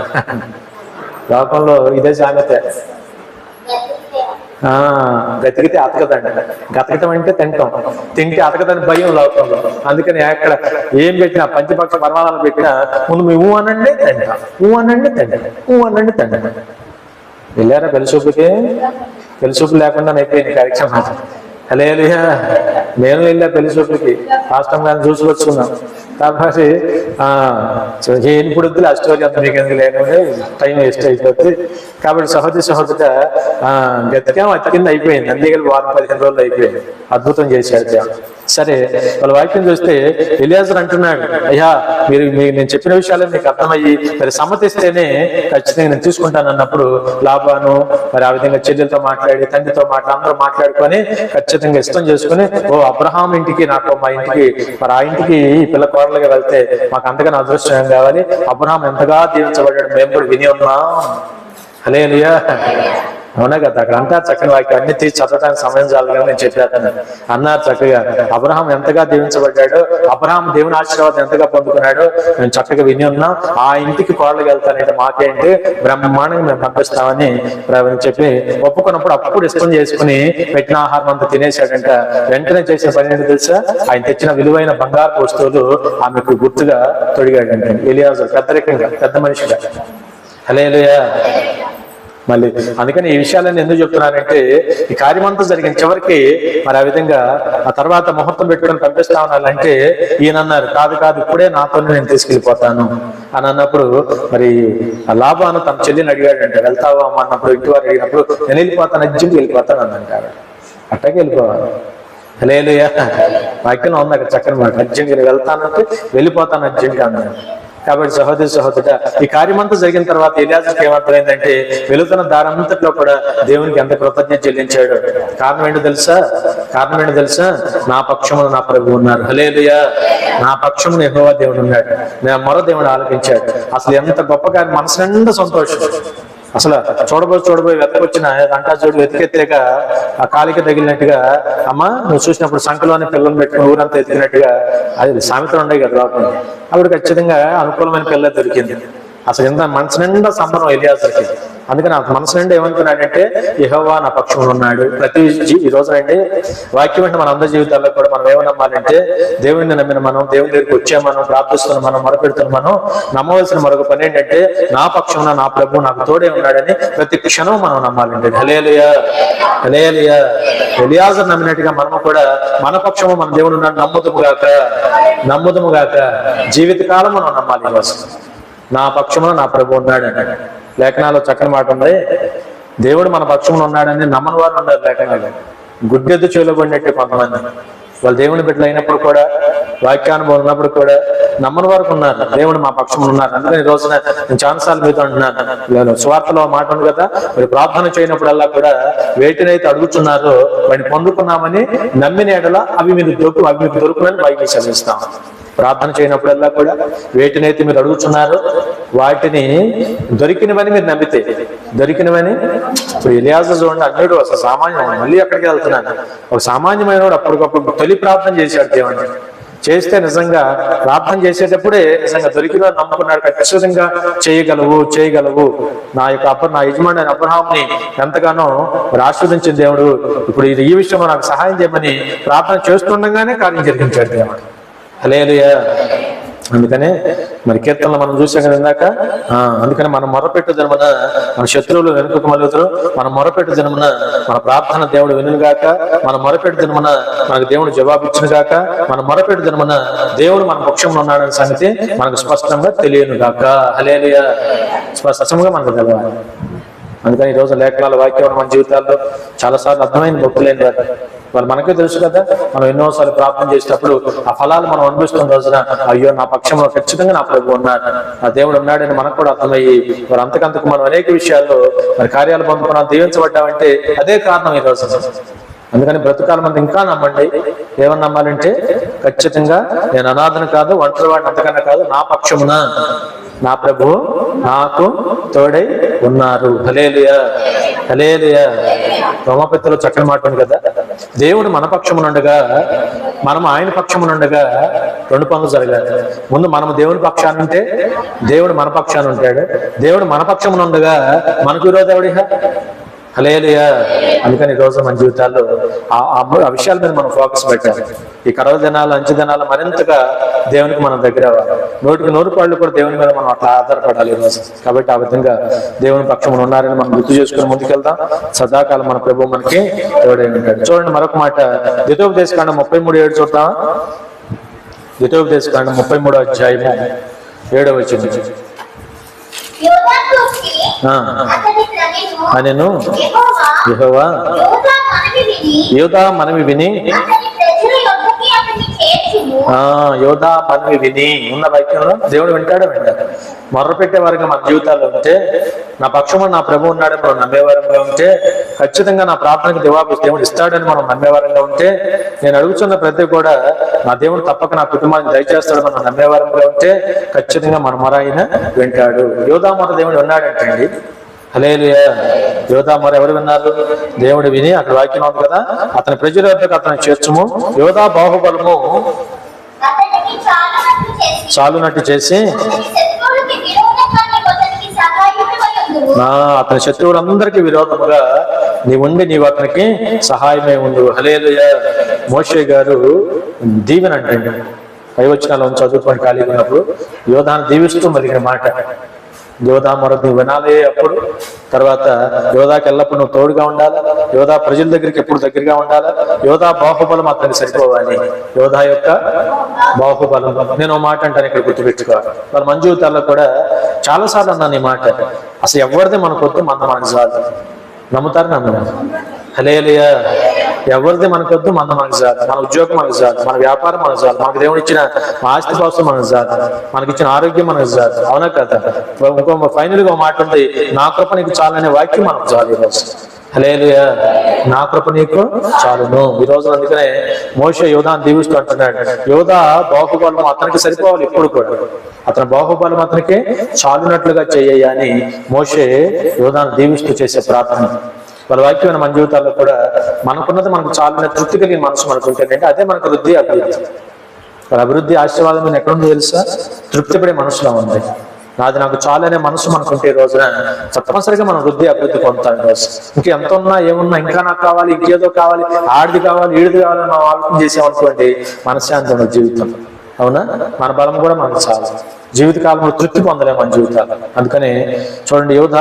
లోకంలో ఇదే సామెత. గతికితే అతకదండి. గతకటం అంటే తింటాం, తింటే అతకదని భయం లోకంలో. అందుకని అక్కడ ఏం పెట్టినా, పంచపక్ష పర్వాలను పెట్టినా ముందు మీ అనండి తింటాం, అనండి తింటాం, అనండి తింటాం. వెళ్ళారా పెళ్లిచూపుకి? పెళ్లిచూపు లేకుండా అయిపోయింది కార్యక్రమం. హల్లెలూయా. నేను వెళ్ళా పెళ్లిచూపుకి, రాష్ట్రం గారిని చూసుకొచ్చుకున్నాం. కాబట్టి ఇప్పుడు వద్దులే ఆ స్టోరీ అంత మీకు ఎందుకు లేకపోతే టైం వేస్ట్ అయిపోతుంది. కాబట్టి సహోదరిగా గతిగా అతికింది అయిపోయింది. అన్ని కలిపి 15 రోజులు అయిపోయింది. అద్భుతం చేశాడు. సరే, వాళ్ళ వాక్యం చూస్తే ఎలియాజర్ అంటున్నాడు, అయ్యా మీరు నేను చెప్పిన విషయాలు మీకు అర్థమయ్యి మరి సమ్మతిస్తేనే ఖచ్చితంగా నేను తీసుకుంటాను అన్నప్పుడు, లాభాను మరి ఆ విధంగా చెల్లెలతో మాట్లాడి, తండ్రితో అందరూ మాట్లాడుకొని ఖచ్చితంగా ఇష్టం చేసుకుని, ఓ అబ్రహాం ఇంటికి, నాకు మా ఇంటికి మరి ఆ ఇంటికి ఈ పిల్ల కోడలుగా వెళ్తే మాకు అంతగానో అదృష్టం కావాలి. అబ్రహాం ఎంతగా దీవించబడ్డాడు మేము కూడా విని ఉన్నాం. హల్లెలూయా. అవునా కదా? అక్కడ అంటారు చక్కని వాక్యం, అన్ని తీసి చదవడానికి సమయం చాలు కానీ నేను చెప్పాను అన్నారు చక్కగా. అబ్రహాం ఎంతగా దీవించబడ్డాడు, అబ్రహాం దేవుని ఆశీర్వాదం ఎంతగా పొందుకున్నాడు మేము చక్కగా విని ఉన్నాం. ఆ ఇంటికి కోడలుగా వెళ్తానంటే మాకేంటి, బ్రహ్మాండంగా మేము పంపిస్తామని చెప్పి ఒప్పుకున్నప్పుడు అప్పుడు ఇష్టం చేసుకుని పెట్టిన ఆహారం అంతా తినేశాడంట. వెంటనే చేసిన పని ఏంటి తెలుసా? ఆయన తెచ్చిన విలువైన బంగారు వస్తువులు ఆమెకు గుర్తుగా తొడిగాడంట ఎలియాజర్, పెద్దరికంగా, పెద్ద మనిషిగా. హల్లెలూయా. మళ్ళీ అందుకని ఈ విషయాలన్నీ ఎందుకు చెప్తున్నానంటే, ఈ కార్యమంతా జరిగిన చివరికి మరి ఆ విధంగా ఆ తర్వాత ముహూర్తం పెట్టుకొని పంపిస్తా ఉన్నారంటే, ఈయన అన్నారు కాదు ఇప్పుడే నాతో నేను తీసుకెళ్ళిపోతాను అని అన్నప్పుడు, మరి ఆ లాభాను తన చెల్లిని అడిగాడంటే, వెళ్తావా అమ్మ అన్నప్పుడు, ఇంటి వారు అడిగినప్పుడు నేను వెళ్ళిపోతాను, అర్జెంట్కి వెళ్ళిపోతాను అని అంటారు. అట్టకి వెళ్ళిపోవాలి. హల్లెలూయా. వాక్యంలో ఉంది అక్కడ చక్కని మాట, అర్జెంట్గా వెళ్తానంటే వెళ్ళిపోతాను అర్జెంట్గా అన్నాడు. కాబట్టి సహోదరుడా, ఈ కార్యమంతా జరిగిన తర్వాత ఎలియాజర్కి ఏమర్థమైందంటే, వెళుతున్న దారంతట్లో కూడా దేవునికి ఎంత కృతజ్ఞత చెల్లించాడు. కారణం ఏంటో తెలుసా? నా పక్షమున నా ప్రభువు ఉన్నారు. హల్లెలూయా. నా పక్షమున యెహోవా దేవుడు ఉన్నాడు, నా మొర దేవుడు ఆలకించాడు. అసలు ఎంత గొప్పగా మనసు నిండా సంతోషం. అసలు చూడబోయి వెతకొచ్చిన అంటాజోడు వెతికెత్తాక ఆ కాలికి తగిలినట్టుగా, అమ్మ నువ్వు చూసినప్పుడు సంఖలోని పిల్లలు పెట్టుకుని ఊరంతా ఎత్తినట్టుగా అది సామెతలు ఉన్నాయి కదా లోపల. అప్పుడు ఖచ్చితంగా అనుకూలమైన పిల్ల దొరికింది. అసలు ఎంత మనసు నిండా సంబరం ఎలియాజర్కి. అందుకని ఆ మనసు నిండా ఏమనుకున్నాడంటే యెహోవా నా పక్షంలో ఉన్నాడు. ఈ రోజు అండి వాక్యం అంటే మన అందరి జీవితాల్లో కూడా మనం ఏమని నమ్మాలంటే, దేవుడిని నమ్మిన మనం, దేవుని దగ్గరికి వచ్చే మనం, ప్రార్థిస్తున్న మనం, మొరపెడుతున్న మనం నమ్మవలసిన మరొక పని ఏంటంటే, నా పక్షంలో నా ప్రభు నాకు తోడే ఉన్నాడని ప్రతి క్షణం మనం నమ్మాలండి. హల్లెలూయా, హల్లెలూయా. ఎలియాజర్ నమ్మినట్టుగా మనము కూడా మన పక్షము మన దేవుడు ఉన్నాడు నమ్ముదుము గాక జీవితకాలం మనం నమ్మాలి. ఈరోజు నా పక్షంలో నా ప్రభు ఉన్నాడు అన్నాడు. లేఖనాల్లో చక్కని మాట ఉంది, దేవుడు మన పక్షంలో ఉన్నాడని నమ్మని వారు ఉన్నారు. లేఖనాలు గుడ్డెద్దు చేయబడినట్టే కొంతమంది వాళ్ళు దేవుని బిడ్డలు అయినప్పుడు కూడా, వాక్యానుభవం ఉన్నప్పుడు కూడా నమ్మని వరకు ఉన్నారు. దేవుడు మా పక్షంలో ఉన్నారు. అందుకని ఈ రోజున నేను చాలాసార్లు మీతో అంటున్నాను, స్వార్థలో మాట ఉంది కదా, మీరు ప్రార్థన చేయనప్పుడల్లా కూడా వేటినైతే అడుగుతున్నారో వాటిని పొందుకున్నామని నమ్మిన ఎడల అవి మీకు దొరుకునని బైబిల్ సెలవిస్తాం. ప్రార్థన చేయనప్పుడల్లా కూడా వేటినైతే మీరు అడుగుతున్నారో వాటిని దొరికినవని మీరు నమ్మితే, దొరికినవని. ఇప్పుడు ఎలియాజరు చూడండి, అన్యుడు అసలు సామాన్యం. మళ్ళీ అక్కడికి వెళ్తున్నాను. ఒక సామాన్యమైన వాడు అప్పటికప్పుడు తొలి ప్రార్థన చేశాడు దేవుడిని. చేస్తే నిజంగా ప్రార్థన చేసేటప్పుడే నిజంగా దొరికిన నమ్ముకున్నాడు. ఖచ్చితంగా చేయగలవు నా యజమాని అబ్రహాంని ఎంతగానో ఆశీర్వదించిన దేవుడు ఇప్పుడు ఈ విషయంలో నాకు సహాయం చేయమని ప్రార్థన చేస్తుండగానే కార్యం జరిగించాడు దేవుడు. హల్లెలూయా. అందుకనే మరి కీర్తనలు మనం చూసాం కదా ఇందాక. అందుకని మనం మొరపెట్టు జన్మన మన శత్రువులు వెనుకకు మలుగుతారు. మనం మొరపెట్టు జన్మన మన ప్రార్థన దేవుడు వినుగాక. మన మొరపెట్టు జన్మన మనకు దేవుడు జవాబు ఇచ్చిన గాక. మన మొరపెట్టు జన్మన దేవుడు మన పక్షంలో ఉన్నాడనే సంగతి మనకు స్పష్టంగా తెలియను గాక. హల్లెలూయా. స్పష్టంగా మనకు తెలవాలి. అందుకని ఈ రోజు లేఖనాల వాక్యం మన జీవితాల్లో చాలాసార్లు అర్థమైన భక్తులైన వాళ్ళు మనకే తెలుసు కదా. మనం ఎన్నోసార్లు ప్రార్థన చేసేటప్పుడు ఆ ఫలాలు మనం అనిపిస్తున్న రోజున అయ్యో నా పక్షంలో ఖచ్చితంగా నా ప్రభు ఉన్నాడు, నా దేవుడు ఉన్నాడని మనకు కూడా అర్థమయ్యి మరి అంతకంతకు మనం అనేక విషయాల్లో మరి కార్యాలు పొందుకున్నాం, దీవించబడ్డామంటే అదే కారణం ఈ రోజు. అందుకని బ్రతుకాల మంది ఇంకా నమ్మండి. ఏమని నమ్మాలంటే ఖచ్చితంగా నేను అనాథను కాదు, ఒంటరి వాడిని అంతకన్నా కాదు, నా పక్షమున నా ప్రభు నాకు తోడై ఉన్నారు. హల్లెలూయా, హల్లెలూయా. రోమాపత్రికలో చక్కని మాట ఉంది కదా, దేవుడు మన పక్షమునుండగా మనం ఆయన పక్షమునుండగా రెండు పనులు జరగాలి. ముందు మనం దేవుని పక్షాన్ని ఉంటే దేవుడు మన పక్షాన్ని ఉంటాడు. దేవుడు మన పక్షమునుండగా మనకు విరోధవుడిగా. హల్లెలూయా. అందుకని ఈ రోజు మన జీవితాల్లో ఆ విషయాల మీద మనం ఫోకస్ పెట్టాలి. ఈ కరవ దినాలు, అంచె దినాలు మరింతగా దేవునికి మనం దగ్గర అవ్వాలి. 100% కూడా దేవుని మీద మనం అట్లా ఆధారపడాలి ఈ రోజు. కాబట్టి ఆ విధంగా దేవుని పక్షం ఉన్నారని మనం గుర్తు చేసుకుని ముందుకెళ్దాం. సదాకాలం మన ప్రభు మనకి తోడై ఉంటాడు. చూడండి మరొక మాట, ద్వితోపదేశకాండం 33:7 చూద్దాం. ద్వితోపదేశకాండం 33వ అధ్యాయము 7వ వచనం. అనెను యెహోవా యోధా మనవి విని యోధా మనవి విని ఉన్న వాక్యంలో దేవుడు వింటాడు. మొర్రపెట్టే వారిగా మన జీవితాల్లో ఉంటే, నా పక్షంలో నా ప్రభు ఉన్నాడని మనం నమ్మేవారంగా ఉంటే, ఖచ్చితంగా నా ప్రార్థనకు జవాబు దేవుడు ఇస్తాడని మనం నమ్మేవారంగా ఉంటే, నేను అడుగుతున్న ప్రతి కూడా నా దేవుడు తప్పక నా కుటుంబాన్ని దయచేస్తాడని మనం నమ్మేవారంగా ఉంటే ఖచ్చితంగా మన మొర ఆయన వింటాడు. యోధా మొర దేవుడు విన్నాడంటండి. హల్లెలూయా. యోధా మొర ఎవరు విన్నారు? దేవుడు విని, అక్కడ వాక్యం ఉంది కదా, అతని ప్రజల వద్దకు అతను చేర్చుము, యోధా బాహుబలము చాలునట్టు చేసి అతని శత్రువులందరికీ విరోధముగా నీవు అతనికి సహాయమే ఉండు. హల్లెలూయా. మోషే గారు దీవెన అంటే పైవచనాలు చదువుకొని ఖాళీగా ఉన్నప్పుడు యోధాను దీవిస్తూ మరిగిన మాట, యోధా మొర నువ్వు వినాలి. అప్పుడు తర్వాత యోధాకి ఎల్లప్పుడు నువ్వు తోడుగా ఉండాలి. యోధా ప్రజల దగ్గరికి ఎప్పుడు దగ్గరగా ఉండాలి. యోధా బాహుబలం అతనికి సరిపోవాలి. యోధా యొక్క బాహుబలం. నేను మాట అంటాను ఇక్కడ గుర్తుపెట్టుకోవాలి. మరి మన జీవితాల్లో కూడా చాలాసార్లు అన్నాను ఈ మాట. అసలు ఎవరిది మనకొద్దు, మనకు చాలు. నమ్ముతారు నమ్మరు? హల్లెలూయా. ఎవరిది మనకొద్దు, మనకు చాలు. మన ఉద్యోగం మనకు చాలు, మన వ్యాపారం మనకు చాలు, మనకు దేవుడు ఇచ్చిన ఆస్తి పాస్తులు మనకు చాలు, మనకిచ్చిన ఆరోగ్యం మనకు చాలు. అవునా కదా? ఇంకో ఫైనల్ గా మాట ఉంది, నా కృప నీకు చాలనే వాక్యం మనకు చాలు ఈరోజు. హల్లెలూయా. నా కృప నీకు చాలును. ఈ రోజు అందుకనే మోషే యోధాను దీవిస్తూ అంటున్నాడు, యోధా బాహుబలం అతనికి సరిపోవాలి, ఇప్పుడు కూడా అతని బాహుబలం అతనికి చాలునట్లుగా చెయ్యి అని మోషే యోధాను దీవిస్తూ చేసే ప్రార్థన. వాళ్ళ వాక్యమైన మన జీవితాల్లో కూడా మనకున్నది మనకు చాలున్న తృప్తి కలిగిన మనసు మనకుంటే అదే మనకు వృద్ధి, అభివృద్ధి. వాళ్ళ అభివృద్ధి ఆశీర్వాదం ఎక్కడుందో తెలుసా? తృప్తిపడే మనసులో ఉంది. నాది నాకు చాలు అనే మనసు మనకుంటే ఈ రోజున తప్పనిసరిగా మనం వృద్ధి, అభివృద్ధి పొందుతాం. రోజు ఇంకెంత ఉన్నా ఏమున్నా ఇంకా నాకు కావాలి, ఇంకేదో కావాలి, ఆడిది కావాలి, ఈడిది కావాలని మనం ఆలోచన చేసామనుకోండి, మనశ్శాంతి ఉండదు జీవితం. అవునా? మన బలం కూడా మనకు చాలు. జీవితకాలంలో తృప్తి పొందలేము మన జీవితాలు. అందుకనే చూడండి, యోధ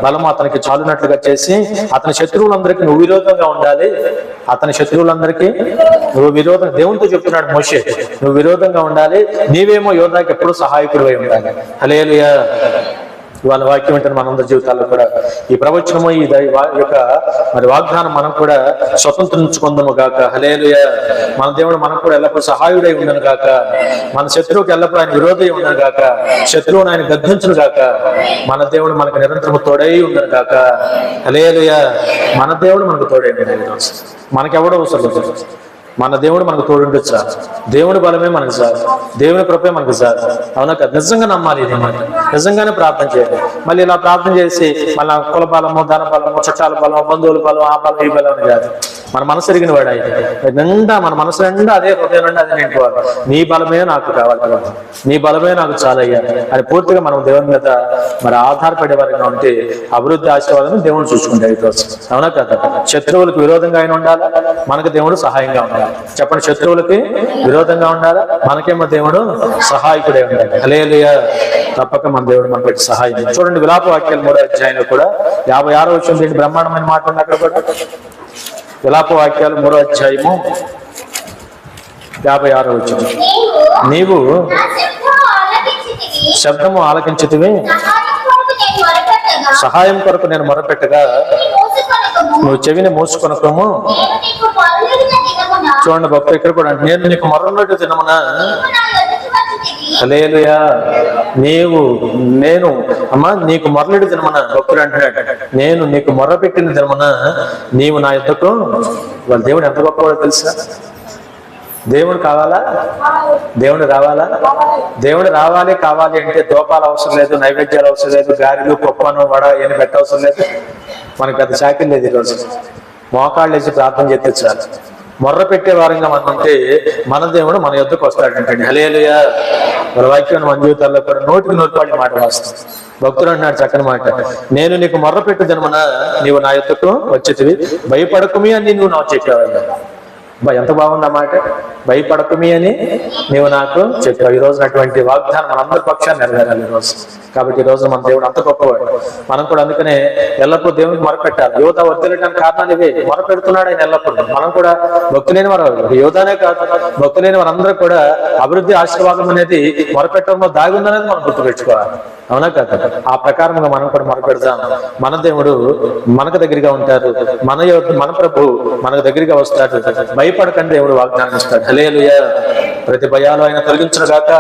బలం అతనికి చాలునట్లుగా చేసి అతని శత్రువులందరికీ నువ్వు విరోధంగా ఉండాలి. అతని శత్రువులందరికీ నువ్వు విరోధం, దేవునితో చెప్తున్నాడు మోషే, నువ్వు విరోధంగా ఉండాలి. నీవేమో యోధాకి ఎప్పుడు సహాయకుడు అయి ఉండాలి. హల్లెలూయా. వాళ్ళ వాక్యం ఏంటంటే మనందరి జీవితాల్లో కూడా ఈ ప్రవచనము, ఈ యొక్క మరి వాగ్దానం మనం కూడా స్వతంత్రించుకుందాము గాక. హల్లెలూయా. మన దేవుడు మనకు కూడా ఎల్లప్పుడూ సహాయుడై ఉండను గాక. మన శత్రువుకి ఎల్లప్పుడూ ఆయన విరోధి ఉండను గాక. శత్రువును ఆయన గద్దించును గాక. మన దేవుడు మనకు నిరంతరము తోడై ఉండను గాక. హల్లెలూయా. మన దేవుడు మనకు తోడై ఉండను. మనకెవడో అవసరం లేదు, మన దేవుడు మనకు తోడుండొచ్చు సార్. దేవుడి బలమే మనకు సార్, దేవుని కృపే మనకు సార్. అవునా కదా? నిజంగా నమ్మాలి ఇది మాట, నిజంగానే ప్రార్థన చేయాలి. మళ్ళీ ఇలా ప్రార్థన చేసి మళ్ళీ కుల బలము, ధన బలము, చుట్టాల బలము, బంధువుల బలం, ఆ బలం, ఈ బలం అని కాదు. మన మనసు ఎరిగిన వాడు అయితే నిండా, మన మనసు నిండా అదే, హృదయం నిండా అదే నింపుకోవాలి. నీ బలమే నాకు కావాలి, నీ బలమే నాకు చాలయ్యా అని పూర్తిగా మనం దేవుని మీద మరి ఆధారపడే వారిగా ఉంటే అభివృద్ధి, ఆశీర్వాదం దేవుడు చూసుకుంటాడు. అవునా కదా? శత్రువులకు విరోధంగా ఆయన ఉండాలా, మనకు దేవుడు సహాయంగా ఉండాలి. చెప్పండి, శత్రువులకి విరోధంగా ఉండాలా, మనకేమో దేవుడు సహాయకుడే ఉండాలి. హల్లెలూయా. తప్పక మన దేవుడు మనకి సహాయం. చూడండి, విలాప వాక్యాలు 3వ అధ్యాయంలో కూడా 56వ వచనం బ్రహ్మాండమైన మాట ఉంది అక్కడ కూడా. విలాప వాక్యాలు 3వ అధ్యాయము 56వ వచనం, నీవు శబ్దము ఆలకించితివి, సహాయం కొరకు నేను మొరపెట్టగా నువ్వు చెవిని మూసుకొనకము. చూడండి భక్తులు ఇక్కడ కూడా, నేను నీకు మొర్రపెట్టు దినమున, హల్లెలూయా, నేను అమ్మా నీకు మొర్రపెట్టు దినమున, భక్తుడు అంటున్నాడు, నేను నీకు మొర్రపెట్టిన దినమున నీవు నా యుద్ధకు. వాళ్ళ దేవుడు ఎంత గొప్పవాడో తెలుసా? దేవుడు కావాలా, దేవుడు రావాలా, దేవుడు రావాలి కావాలి అంటే దోపాలు అవసరం లేదు, నైవేద్యాలు అవసరం లేదు, గారెలు, పప్పును, వడ ఏమి పెట్టవసరం లేదు. మనకు పెద్ద శాఖలు లేదు. ఈరోజు మోకాళ్ళు వేసి ప్రార్థన చేస్తే చాలు. మొర్ర పెట్టే వారంగా మనం ఉంటే మన దేవుడు మన యొద్దకు వస్తాడంటండి. హల్లెలూయా. మన వాక్యం మన జీవితాల్లో కూడా నోటికి నోటిపాడి మాట వస్తుంది. భక్తుడు అంటున్నాడు చక్కని మాట, నేను నీకు మొర్ర పెట్టు జన్మన నీవు నా యొద్దకు వచ్చేటివి, భయపడకుమి అని నువ్వు నాకు చెప్పావయ్యా. ఎంత బాగుందన్నమాట, భయపడకుమి అని నీవు నాకు చెప్పావు. ఈ రోజు అటువంటి వాగ్దానం మనందరి పక్షాన్ని నెరవేరాలి ఈరోజు. కాబట్టి ఈ రోజు మన దేవుడు అంత గొప్పవాడు. మనం కూడా అందుకనే ఎల్లప్పుడూ దేవునికి మొరపెట్టాలి. యువత వర్తిల్లడానికి కారణాలు ఇవే. మొరపెడుతున్నాడు ఆయన ఎల్లప్పుడూ. మనం కూడా భక్తులేని వారు, యువతనే కాదు, భక్తులేని వారందరూ కూడా అభివృద్ధి, ఆశీర్వాదం అనేది మొరపెట్టడంలో దాగి ఉందనేది మనం గుర్తుపెట్టుకోవాలి. అవునా కదా? ఆ ప్రకారంగా మనం కూడా మొరపెడదాం. మన దేవుడు మనకు దగ్గరగా ఉంటారు, మన ప్రభు మనకు దగ్గరగా వస్తాడు. భయపడకండి, దేవుడు వాగ్దానం ఇస్తాడు. హల్లెలూయా. ప్రతి భయాలు ఆయన తొలగించును గాక,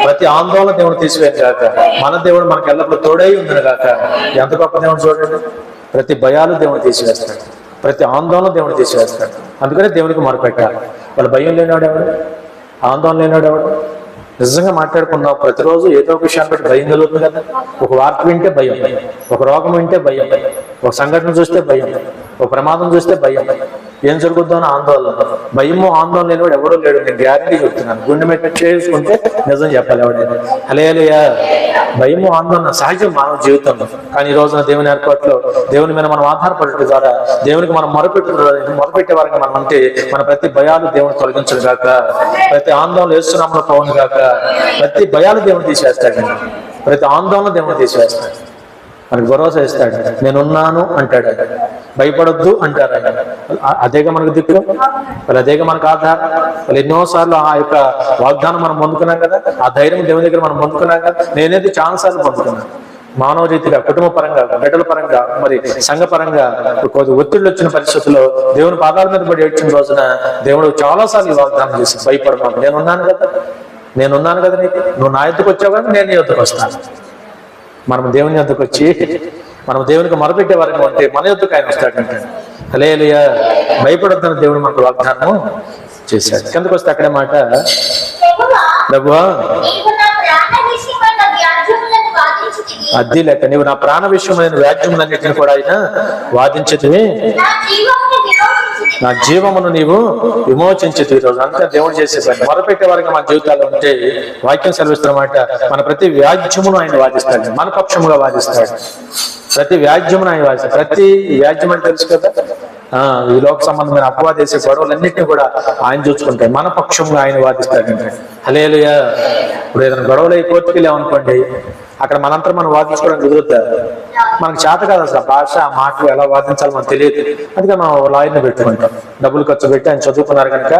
ప్రతి ఆందోళన దేవుడు తీసివేయను గాక. మన దేవుడు మనకు ఎల్లప్పుడూ తోడై ఉండును గాక. ఎంత గొప్ప దేవుడు చూడండి. ప్రతి భయాలు దేవుడు తీసివేస్తాడు, ప్రతి ఆందోళన దేవుడు తీసివేస్తాడు. అందుకనే దేవునికి మొరపెట్టాలి. వాళ్ళ భయం లేనివాడు ఎవడు, ఆందోళన లేనివాడు ఎవడు? నిజంగా మాట్లాడుకున్నాం, ప్రతిరోజు ఏదో ఒక విషయాన్ని బట్టి భయం కలుగుతుంది కదా. ఒక వార్త వింటే భయం, ఒక రోగం వింటే భయం, ఒక సంఘటన చూస్తే భయం, ఒక ప్రమాదం చూస్తే భయం, ఏం జరుగుతుందో అని ఆందోళన. భయము, ఆందోళన లేనివాడు ఎవడో లేడు. నేను గ్యారెంటీ చెప్తున్నాను, గుండె మీద చేసుకుంటే నిజం చెప్పాలి ఎవడైనా. హల్లెలూయా. భయము, ఆందోళన సహజం మానవ జీవితంలో. కానీ ఈ రోజున దేవుని ఏర్పాట్లో దేవుని మీద మనం ఆధారపడటం ద్వారా దేవునికి మనం మొరపెట్టే వారికి మనం అంటే మన ప్రతి భయాలు దేవుని తొలగించడు గాక, ప్రతి ఆందోళన యేసునామములో పోవును గాక. ప్రతి భయాలు దేవుడు తీసేస్తాడు, ప్రతి ఆందోళన దేవుడు తీసేస్తాడు. మనకు భరోసా ఇస్తాడు. నేనున్నాను అంటాడు. భయపడొద్దు అంటారు ఆయన. అదేగా మనకు దిక్కు, వాళ్ళు అదేగా మనకు ఆధారం. వాళ్ళు ఎన్నోసార్లు ఆ యొక్క వాగ్దానం మనం పొందుకున్నాం కదా, ఆ ధైర్యం దేవుని దగ్గర మనం పొందుకున్నాం కదా. నేనైతే చాలా సార్లు పొందుకున్నాను. మానవ రీతిగా, కుటుంబ పరంగా, బిడ్డల పరంగా, మరి సంఘ పరంగా కొద్ది ఒత్తిళ్ళు వచ్చిన పరిస్థితుల్లో దేవుని పాదాల మీద పడి ఏడ్చిన రోజున దేవుడు చాలా సార్లు వాగ్దానం చేసి, భయపడమాను, నేనున్నాను కదా నీకు, నువ్వు నా యొద్దకు వచ్చావు కదా, నేను నీ యొద్దకు వస్తాను. మనం దేవుని యొద్దకు వచ్చి మనం దేవునికి మొరపెట్టే వారికి అంటే మన యొద్దకు ఆయన వస్తాడంటే. హల్లెలూయా. భయపడొద్దని దేవుడు మనకు వాగ్దానం చేశాడు. కిందకు వస్తే అక్కడే మాట, ప్రభువా అద్దీ లేక నీవు నా ప్రాణ విషయమైన వ్యాజ్యములన్నిటిని కూడా ఆయన వాదించితివి, నా జీవమును నీవు విమోచించితివి. ఈరోజు అంతా దేవుడు చేసే పని. మొరపెట్టే వారికి మన జీవితాల్లో ఉంటే వాక్యం సెలవిస్తున్నమాట, మన ప్రతి వ్యాజ్యమును ఆయన వాదిస్తాడు, మన పక్షముగా వాదిస్తాడు. ప్రతి వ్యాజ్యమును ఆయన వాదిస్తాడు. ప్రతి వ్యాజ్యం అని తెలుసు కదా, ఈ లోక సంబంధమైన అపవాదేశ గొడవలన్నింటినీ కూడా ఆయన చూసుకుంటాడు, మన పక్షంగా ఆయన వాదిస్తాడంటే. హల్లెలూయా. ఇప్పుడు ఏదైనా గొడవలు అయి కోర్టుకి వెళ్ళామనుకోండి, అక్కడ మనంతా మనం వాదించుకోవడం కుదురుతారు. మనకు చేత కాదు అసలు భాష, ఆ మాటలు ఎలా వాదించాలో మనకు తెలియదు. అందుకే మనం లాయర్ని పెట్టుకుంటాం. డబ్బులు ఖర్చు పెట్టి ఆయన చదువుకున్నారు కనుక,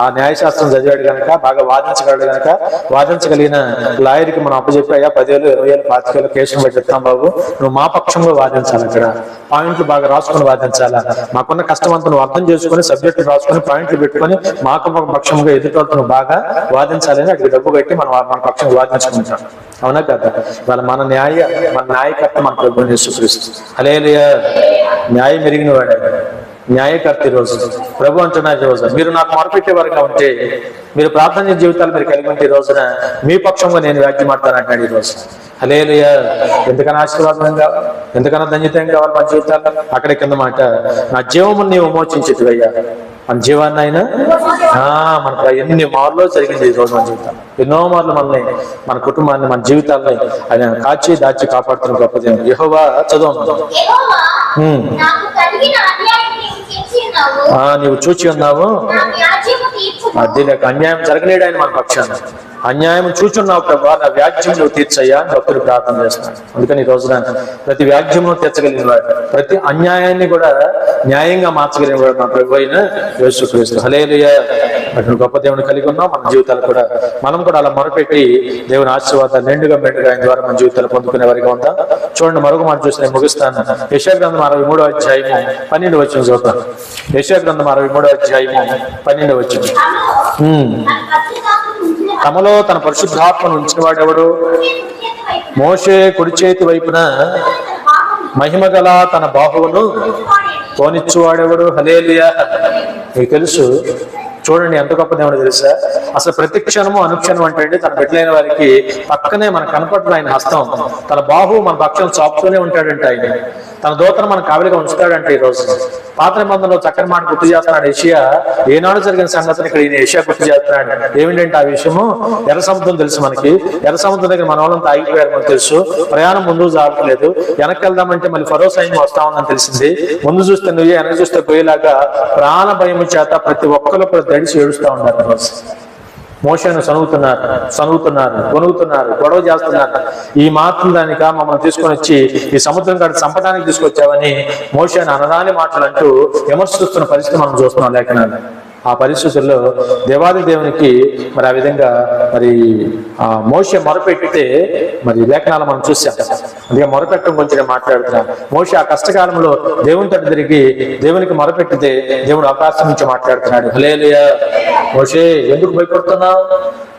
ఆ న్యాయశాస్త్రం చదివాడు కనుక, బాగా వాదించగలడు కనుక, వాదించగలిగిన లాయర్కి మనం అప్పచెప్పి, అయ్యా 10,000, 20,000, 25,000 కేసులు పెట్టి చెప్తాం బాబు, నువ్వు మా పక్షంలో వాదించాలి, అక్కడ పాయింట్లు బాగా రాసుకొని వాదించాలా, మాకున్న కష్టం అంతా నువ్వు అర్థం చేసుకుని సబ్జెక్టులు రాసుకొని పాయింట్లు పెట్టుకొని మాకు పక్షంగా ఎదుటితో నువ్వు బాగా వాదించాలని అక్కడ డబ్బు కట్టి మనం మన పక్షంగా వాదించుకుంటాం. అవునా కదా? వాళ్ళ మన న్యాయకర్త మన ప్రభువు యేసుక్రీస్తు. హల్లెలూయా. న్యాయం మెరిగిన వాడే న్యాయకర్త. ఈరోజు ప్రభు అంటున్నారు, ఈరోజు మీరు నాకు మొరపెట్టే వారుగా ఉంటే, మీరు ప్రార్థన జీవితాలు మీరు కలిగి ఉంటే, ఈ రోజున మీ పక్షంగా నేను వ్యాఖ్య మాట్లాడతాను అంటాడు ఈరోజు. హల్లెలూయా. ఎంతకన్నా ఆశీర్వాదం కావాలి, ఎంతకన్నా ధన్యత కావాలి మన జీవితాల్లో. అక్కడే కింద మాట, నా జీవమును నీవు విమోచించితివయ్యా. మన జీవాన్ని ఆయన మనకు ఎన్ని మార్లు జరిగింది ఈ రోజు మన జీవితం. ఎన్నో మార్లు మనల్ని, మన కుటుంబాన్ని, మన జీవితాలని ఆయన కాచి దాచి కాపాడుతున్న గొప్ప దేవుడు యెహోవా. చదువు, నీవు చూచి ఉన్నావు, అది లేక అన్యాయం జరగలేడు ఆయన మన పక్షాన. అన్యాయం చూచున్నావు ప్రభా, నా వ్యాజ్యం నువ్వు తీర్చయ్యా అని భక్తులు ప్రార్థన చేస్తున్నాడు. అందుకని ఈ రోజున ప్రతి వ్యాజ్యమును తీర్చగలిగిన వాడు, ప్రతి అన్యాయాన్ని కూడా న్యాయంగా మార్చగలిగిన వాడు మన ప్రభు అయిన యేసుక్రీస్తు. హల్లెలూయా. అటువంటి గొప్ప దేవుని కలిగి ఉన్నాం. మన జీవితాలు కూడా మనం కూడా అలా మొరపెట్టి దేవుని ఆశీర్వాదాలు నిండుగా మెండుగా ఆయన ద్వారా మన జీవితాలు పొందుకునే వారిగా ఉందాం. చూడండి, మరొక మాట చూసి నేను ముగిస్తాను. యెషయా గ్రంథం 63వ అధ్యాయము 12వ వచనం చూద్దాం. యెషయా గ్రంథం 63వ అధ్యాయము 12వ వచనం. తమలో తన పరిశుద్ధాత్మను ఉంచిన వాడెవడు? మోషే కుడి చేతి వైపున మహిమగల తన బాహువును పోనిచ్చువాడెవడు? హల్లెలూయా. మీకు తెలుసు, చూడండి ఎంత గొప్ప దేవుడు తెలుసా. అసలు ప్రతి క్షణము అనుక్షణం అంటే తన బిడ్డలైన వారికి పక్కనే మన కనపడుతున్న ఆయన హస్తం, తన బాహువు మన పక్షం చాపుతూనే ఉంటాడంటే ఆయన. తన దూతను మన కావలిగా ఉంచుతాడంటే. ఈ రోజు పాత నిబంధనలో చక్కని మాట గుర్తు చేస్తున్నాడు యెషయా. ఏనాడు జరిగిన సంగతిని ఇక్కడ ఈయన యెషయా గుర్తు చేస్తున్నాడు. ఏమిటంటే ఆ విషయము, ఎర్ర సముద్రం తెలుసు మనకి. ఎర్ర సముద్రం దగ్గర మన వాళ్ళంతా ఆగిపోయారు మనకు తెలుసు. ప్రయాణం ముందుకు సాగట్లేదు. వెనక్కి వెళ్దామంటే మళ్ళీ ఫరో సైన్యం వస్తా ఉందని తెలిసింది. ముందు చూస్తే నువ్వే, వెనక చూస్తే పోయేలాగా ప్రాణ భయము చేత ప్రతి ఒక్కరు కూడా దడిసి ఏడుస్తూ ఉన్నారు. మోషేను సనుగుతున్నారు, కొనుగుతున్నారు, గొడవ చేస్తున్నారు. ఈ మాత్రం దానిక మమ్మల్ని తీసుకొని వచ్చి ఈ సముద్రం కాడ చంపడానికి తీసుకొచ్చావని మోషేను అనరాని మాటలు అంటూ విమర్శిస్తున్న పరిస్థితి మనం చూస్తున్నాం లేఖనాలు. ఆ పరిస్థితుల్లో దేవాది దేవునికి మరి ఆ విధంగా మరి మోషే మొరపెట్టితే మరి లేఖనాలు మనం చూసాం. అందుకే మొరపెట్టడం గురించి నేను మాట్లాడుతున్నాను. మోషే ఆ కష్టకాలంలో దేవుని తట్టు తిరిగి దేవునికి మొరపెట్టితే దేవుడు ఆకాశం నుంచి మాట్లాడుతున్నాడు. హల్లెలూయా. మోషే ఎందుకు భయపడుతున్నావు?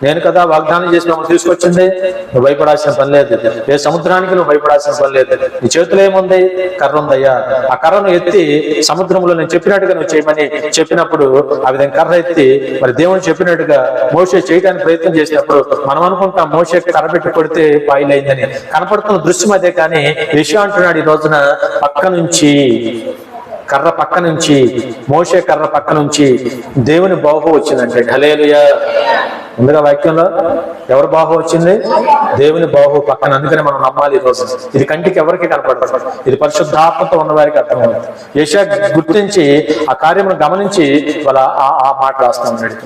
నేను కదా వాగ్దానం చేసి మమ్మల్ని తీసుకొచ్చింది. నువ్వు భయపడాల్సిన పని లేదు. ఏ సముద్రానికి నువ్వు భయపడాల్సిన పని లేదు. నీ చేతిలో ఏముంది? కర్ర ఉందయ్యా. ఆ కర్రను ఎత్తి సముద్రంలో నేను చెప్పినట్టుగా నువ్వు చేయమని చెప్పినప్పుడు ఆ విధంగా కర్ర ఎత్తి మరి దేవుడు చెప్పినట్టుగా మోషే చేయడానికి ప్రయత్నం చేసినప్పుడు మనం అనుకుంటాం మోషే కర్ర పెట్టి కొడితే పాయిలైందని. కనపడుతున్న దృశ్యం అదే. కానీ యెషయా అంటున్నాడు ఈ రోజున కర్ర పక్క నుంచి మోషే కర్ర పక్క నుంచి దేవుని బాహు వచ్చిందంటే. హల్లెలూయా. ముందుగా వాక్యంలో ఎవరి బాహు వచ్చింది? దేవుని బాహు పక్కన. అందుకని మనం నమ్మాలి. ఈ రోజు ఇది కంటికి ఎవరికి కనపడదు, ఇది పరిశుద్ధాత్మతో ఉన్న వారికి అర్థమవుతుంది. యెషయా గుర్తించి ఆ కార్యమును గమనించి వాళ్ళ ఆ మాట రాస్తా ఉన్నాడు.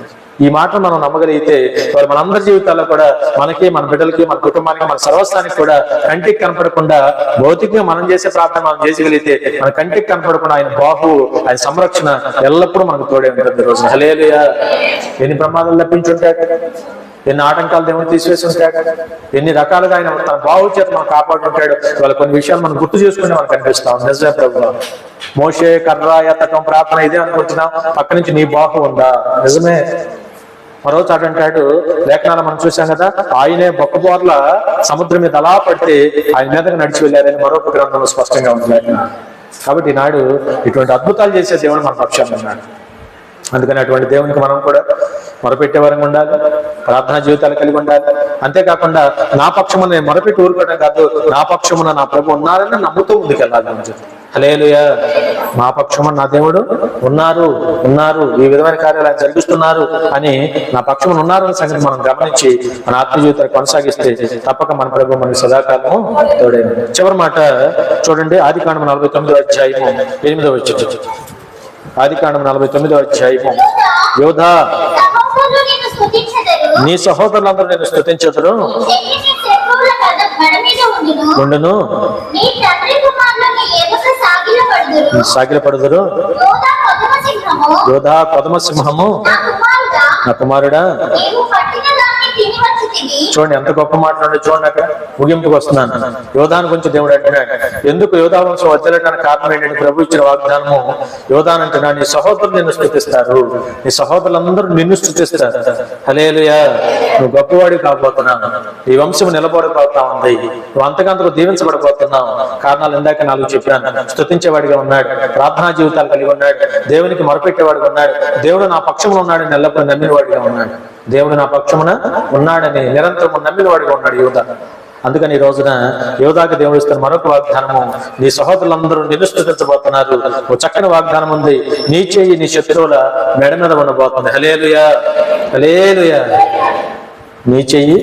ఈ మాటను మనం నమ్మగలిగితే వారు మనందరి జీవితాల్లో కూడా మనకి, మన బిడ్డలకి, మన కుటుంబానికి, మన సర్వస్వానికి కూడా కంటికి కనపడకుండా భౌతికంగా మనం చేసే ప్రార్థన మనం చేసగలిగితే మన కంటికి కనపడకుండా ఆయన బాహు, ఆయన సంరక్షణ ఎల్లప్పుడూ మనకు తోడే ఉంటుంది. రోజు హల్లెలూయా. ఎన్ని ప్రమాదాలు తప్పించుంటాడు, ఎన్ని ఆటంకాలు దేవుని తీసివేసి ఉంటాడు, ఎన్ని రకాలుగా ఆయన తన బాహు చేత మనం కాపాడుతుంటాడు. వాళ్ళ కొన్ని విషయాలు మనం గుర్తు చేసుకుని మనకు కనిపిస్తాం. నిజమే ప్రభువా. మోషే కర్ర ఎత్తటం ప్రార్థన ఇదే అనుకుంటున్నాం, పక్క నుంచి నీ బాహు ఉందా? నిజమే. మరో చాటు అంటాడు, లేఖనాలు మనం చూసాం కదా, ఆయనే బొక్కబోర్ల సముద్రం మీద అలా పడితే ఆయన మీదకి నడిచి వెళ్ళారని మరొక గ్రంథంలో స్పష్టంగా ఉంది లేఖనం. కాబట్టి ఈనాడు ఇటువంటి అద్భుతాలు చేసే దేవుడు మన పక్షాన్ని ఉన్నాడు. అందుకని అటువంటి దేవునికి మనం కూడా మొరపెట్టే వరంగా ఉండాలి, ప్రార్థనా జీవితాలు కలిగి ఉండాలి. అంతేకాకుండా నా పక్షమున నేను మొరపెట్టి ఊరుకోవడం కాదు, నా పక్షమున నా ప్రభు ఉన్నారని నమ్ముతూ ముందుకెళ్ళాలి. హల్లెలూయా. మా పక్షమున నా దేవుడు ఉన్నారు ఈ విధమైన కార్యాలు ఆయన జరిగిస్తున్నారు అని నా పక్షమున ఉన్నారు అనే సంగతి మనం గమనించి మన ఆత్మ జీవితాన్ని కొనసాగిస్తే తప్పక మన ప్రభు మనకి సదాకాలము తోడే. చివరి మాట చూడండి, ఆదికాండము 49వ అధ్యాయము 8వ వచనం. ఆదికాండము 49వ అధ్యాయము. యోధా, నీ సహోదరులందరూ నేను స్తుతించెదరు, ఉండును, సాగిలపడుదురు. యోధా కొదమ సింహము, నా కుమారుడా. చూడండి ఎంత గొప్ప మాట్లాడు. చూడండి అక్కడ ముగింపుకు వస్తున్నాను. యోధాను గురించి దేవుడు అంటున్నాడు. ఎందుకు యోధా వంశం వచ్చేయడానికి కారణం ఏంటంటే ప్రభు ఇచ్చిన వాగ్దానము. యోధాను అంటున్నాడు, నీ సహోదరులు నిన్ను స్తుతిస్తారు, నీ సహోదరులందరూ నిన్ను స్తుతిస్తారు. హల్లెలూయా. నువ్వు గొప్పవాడి కాబోతున్నావు, ఈ వంశం నిలబడిపోతా ఉంది, నువ్వు అంతకంతకు దీవించబడిపోతున్నావు. కారణాలు ఇందాక 4 చెప్పాను. స్తుతించేవాడిగా ఉన్నాడు, ప్రార్థనా జీవితాలు కలిగి ఉన్నాడు, దేవునికి మొరపెట్టేవాడిగా ఉన్నాడు, దేవుడు నా పక్షంలో ఉన్నాడని ఎల్లప్పుడూ నమ్మిన వాడిగా ఉన్నాడు, దేవుడు నా పక్షమున ఉన్నాడని నిరంతరం నమ్మిన వాడిగా ఉన్నాడు యోధా. అందుకని ఈ రోజున యోధాకి దేవుడు ఇస్తున్న మరొక వాగ్దానము, నీ సహోదరులందరూ నిన్ను స్తుతించబోతున్నారు. ఓ చక్కని వాగ్దానం ఉంది, నీ చెయ్యి నీ శత్రువుల మెడ మీద ఉండబోతుంది. హల్లెలూయా, హల్లెలూయా. నీ చెయ్యి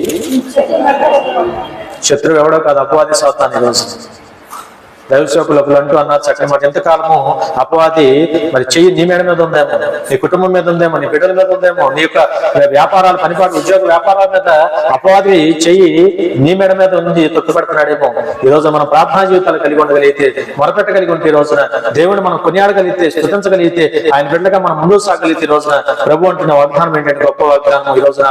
శత్రువు ఎవడో కాదు, అపవాది సాతాను. ఈరోజు దైవ సేవకులు అంటూ అన్నారు చక్కని మాట, ఎంతకాలము అపవాది మరి చెయ్యి నీ మేడ మీద ఉందేమో, నీ కుటుంబం మీద ఉందేమో, నీ బిడ్డల మీద ఉందేమో, నీ యొక్క వ్యాపారాలు పనిపాటు ఉద్యోగ వ్యాపారాల మీద అపవాది చెయ్యి నీ మేడ మీద ఉంది, తొక్కుపడుతున్నాడేమో. ఈ రోజు మనం ప్రార్థనా జీవితాలు కలిగి ఉండగలిగితే, మొరపెట్టగలిగి ఉంటే, ఈ రోజున దేవుడు మనం కొనియాడగలిగితే, స్తుతించగలిగితే, ఆయన బిడ్డగా మనం ముందుకు సాగలిగితే, ఈ రోజున ప్రభు అంటున్న వాగ్దానం ఏంటంటే గొప్ప వాగ్దానం. ఈ రోజున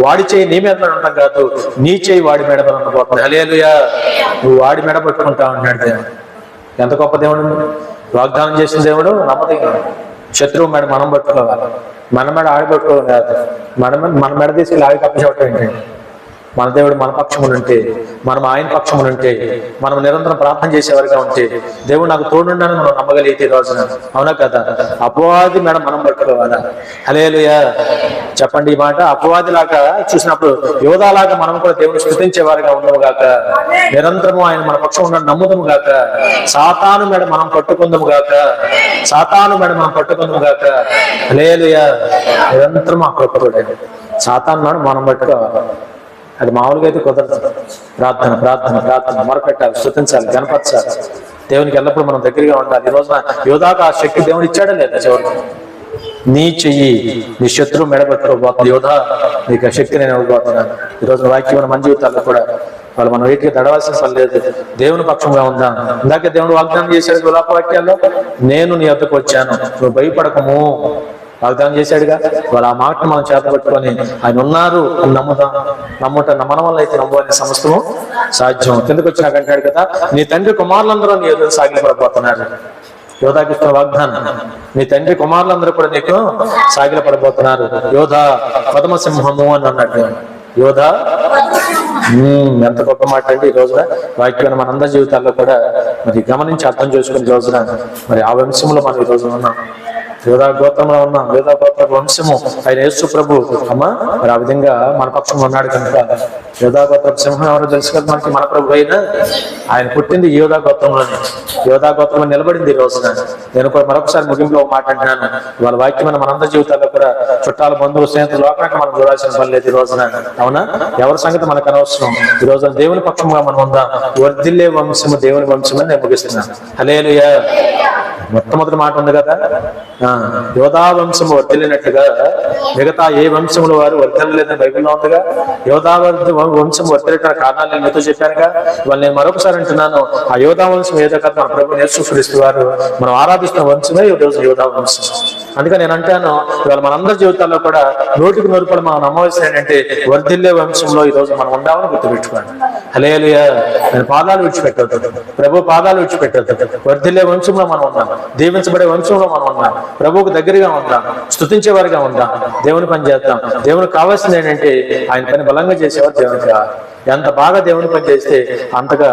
వాడి చెయ్యి నీ మీద ఉండడం కాదు, నీ చెయ్యి వాడి మేడ మీద ఉండబోతుంది. హల్లెలూయా. నువ్వు వాడి మెడ పట్టుకుంటా ఉన్నాడు దేవుడు. ఎంత గొప్ప దేవుడు. వాగ్దానం చేసిన దేవుడు నమ్మదగిన. శత్రువు మెడ మనం పట్టుకోవాలి, మన మెడ ఆడిపట్టుకోవాలి కాదు. మన మెడ తీసుకెళ్ళి ఆడి కప్పచెప్పటం ఏంటండి? మన దేవుడు మన పక్షములు ఉంటే, మనం ఆయన పక్షములు ఉంటే, మనం నిరంతరం ప్రార్థన చేసేవారిగా ఉంటే, దేవుడు నాకు తోడుండని మనం నమ్మగలిగితే రోజున, అవునా కదా? అపవాది మేడ మనం పట్టుకోవాలా? హల్లెలూయా. చెప్పండి ఈ మాట. అపవాది లాగా చూసినప్పుడు యోధాలాగా మనం కూడా దేవుడు స్తుతించేవారిగా ఉండము గాక, నిరంతరము ఆయన మన పక్షం ఉన్న నమ్ముదము గాక, సాతాను మేడ మనం పట్టుకుందాము గాక, సాతాను మేడ మనం పట్టుకుందాము గాక. హల్లెలూయా. నిరంతరం ఆ కృపతోడే సాతాను మేడ మనం పట్టుకోవాలి. అది మామూలుగా అయితే కుదరదు. ప్రార్థన ప్రార్థన ప్రార్థన మొరపెట్టాలి, స్తుతించాలి, గణపరచాలి, దేవునికి ఎల్లప్పుడూ మనం దగ్గరగా ఉండాలి. ఈ రోజున యోధాకు ఆ శక్తి దేవుడు ఇచ్చాడా లేదా? చివరికి నీ చెయ్యి నీ శత్రువు మెడబెట్టుకోబోతుంది. యోధా, నీకు ఆ శక్తి నేను ఇవ్వబోతున్నాను. ఈ రోజున వాక్యం మన జీవితాల్లో కూడా వాళ్ళు మనం వీటికి తడవాల్సిన పని లేదు, దేవుని పక్షంగా ఉందాం. ఇందాకే దేవుడు వాగ్దానం చేశాడు విలాప వాక్యాల్లో, నేను నీ వద్దకు వచ్చాను, నువ్వు భయపడకము వాగ్దానం చేశాడుగా. వాళ్ళ ఆ మాటను మనం చేతపట్టుకొని ఆయన ఉన్నారు అని నమ్ముతాం. మన వల్ల అయితే నమ్ముకునే సమస్తము సాధ్యం. కిందకు వచ్చి నాకు అంటాడు కదా, నీ తండ్రి కుమారులందరూ నీ ఎదురు సాగిలపడబోతున్నారు. యోధాకి ఇస్తున్న వాగ్దానం, నీ తండ్రి కుమారులందరూ కూడా నీకు సాగిలపడబోతున్నారు. యోధా పదమ సింహము అని అన్నాడు. యోధా ఎంత గొప్ప మాట అండి. ఈ రోజున వాక్యాన్ని మనందరి జీవితాల్లో కూడా మరి గమనించి అర్థం చేసుకుని రోజున మరి ఆ వంశంలో మనం ఈ రోజున ఉన్నాం. యోధా గోత్రంలో ఉన్నాం, యోధా గోత్ర వంశము ఆయన యేసు ప్రభు అమ్మ మరి ఆ విధంగా మన పక్షంలో ఉన్నాడు కనుక యోధా గోత్ర సింహం ఎవరో తెలుసు కదా మనకి. మన ప్రభు అయినా ఆయన పుట్టింది యోధా గోత్రంలోనే, యోధా గోత్రంలో నిలబడింది. ఈ రోజున నేను కూడా మరొకసారి ముగింపులో ఒక మాట అంటున్నాను, వాళ్ళ వాక్యమైన మనందరి జీవితాల్లో కూడా చుట్టాలు, బంధువులు, స్నేహితులు లోకానికి మనం చూడాల్సిన పని లేదు ఈ రోజున. అవునా? ఎవరి సంగతి మనకు అనవసరం. ఈ రోజున దేవుని పక్షంగా మనం ఉందాం. వర్ధిల్లే వంశము దేవుని వంశమని నేను ముగిస్తున్నాను. హల్లెలూయా. మొట్టమొదటి మాట ఉంది కదా, యోధా వంశము వర్ధిల్లినట్టుగా మిగతా ఏ వంశముల వారు వర్ధిల్లలేదని బైబిల్లో ఉందిగా. యోధా వంశం వర్ధిల్లడానికి కారణాలు నేను మీతో చెప్పానుగా. వాళ్ళు నేను మరొకసారి అంటున్నాను, ఆ యోధా వంశం ఏదో కదా మన ప్రభు యేసు క్రీస్తు వారు మనం ఆరాధిస్తున్న వంశమే ఈ రోజు యోధా వంశం. అందుకని నేను అంటాను, ఇవాళ మనందరి జీవితాల్లో కూడా నోటికి నోరుపడి మనం నమ్మవలసిన ఏంటంటే వర్ధిల్లే వంశంలో ఈ రోజు మనం ఉండామని గుర్తుపెట్టుకోండి. హల్లెలూయా. నేను పాదాలు విడిచిపెట్టొద్దు, ప్రభు పాదాలు విడిచిపెట్టొద్దు. వర్ధిల్లే వంశంలో మనం ఉన్నాం, దీవించబడే వంశంలో మనం ఉన్నాం, ప్రభువుకు దగ్గరగా ఉందాం, స్తుతించే వారిగా ఉందాం, దేవుని పని చేద్దాం. దేవునికి కావాల్సింది ఏంటంటే ఆయన పని బలంగా చేసేవారు దేవునికి కావాలి. ఎంత బాగా దేవుని పని చేస్తే అంతగా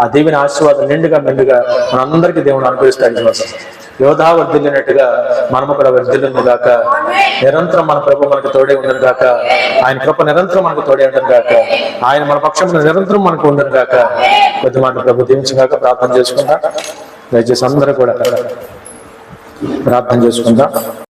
ఆ దేవుని ఆశీర్వాదం నిండుగా మెండుగా మనందరికీ దేవుని అనుగ్రహిస్తాడు. యోధా వర్ధిల్లినట్టుగా మనము కూడా వర్ధిల్లును గాక. నిరంతరం మన ప్రభు మనకు తోడే ఉండను గాక. ఆయన కృప నిరంతరం మనకు తోడే ఉండను గాక. ఆయన మన పక్షం నిరంతరం మనకు ఉండను గాక. కొద్ది మాట ప్రభు దీవించగాక. ప్రార్థన చేసుకుందాం. దయచేసి అందరూ కూడా ప్రార్థన చేసుకుందాం.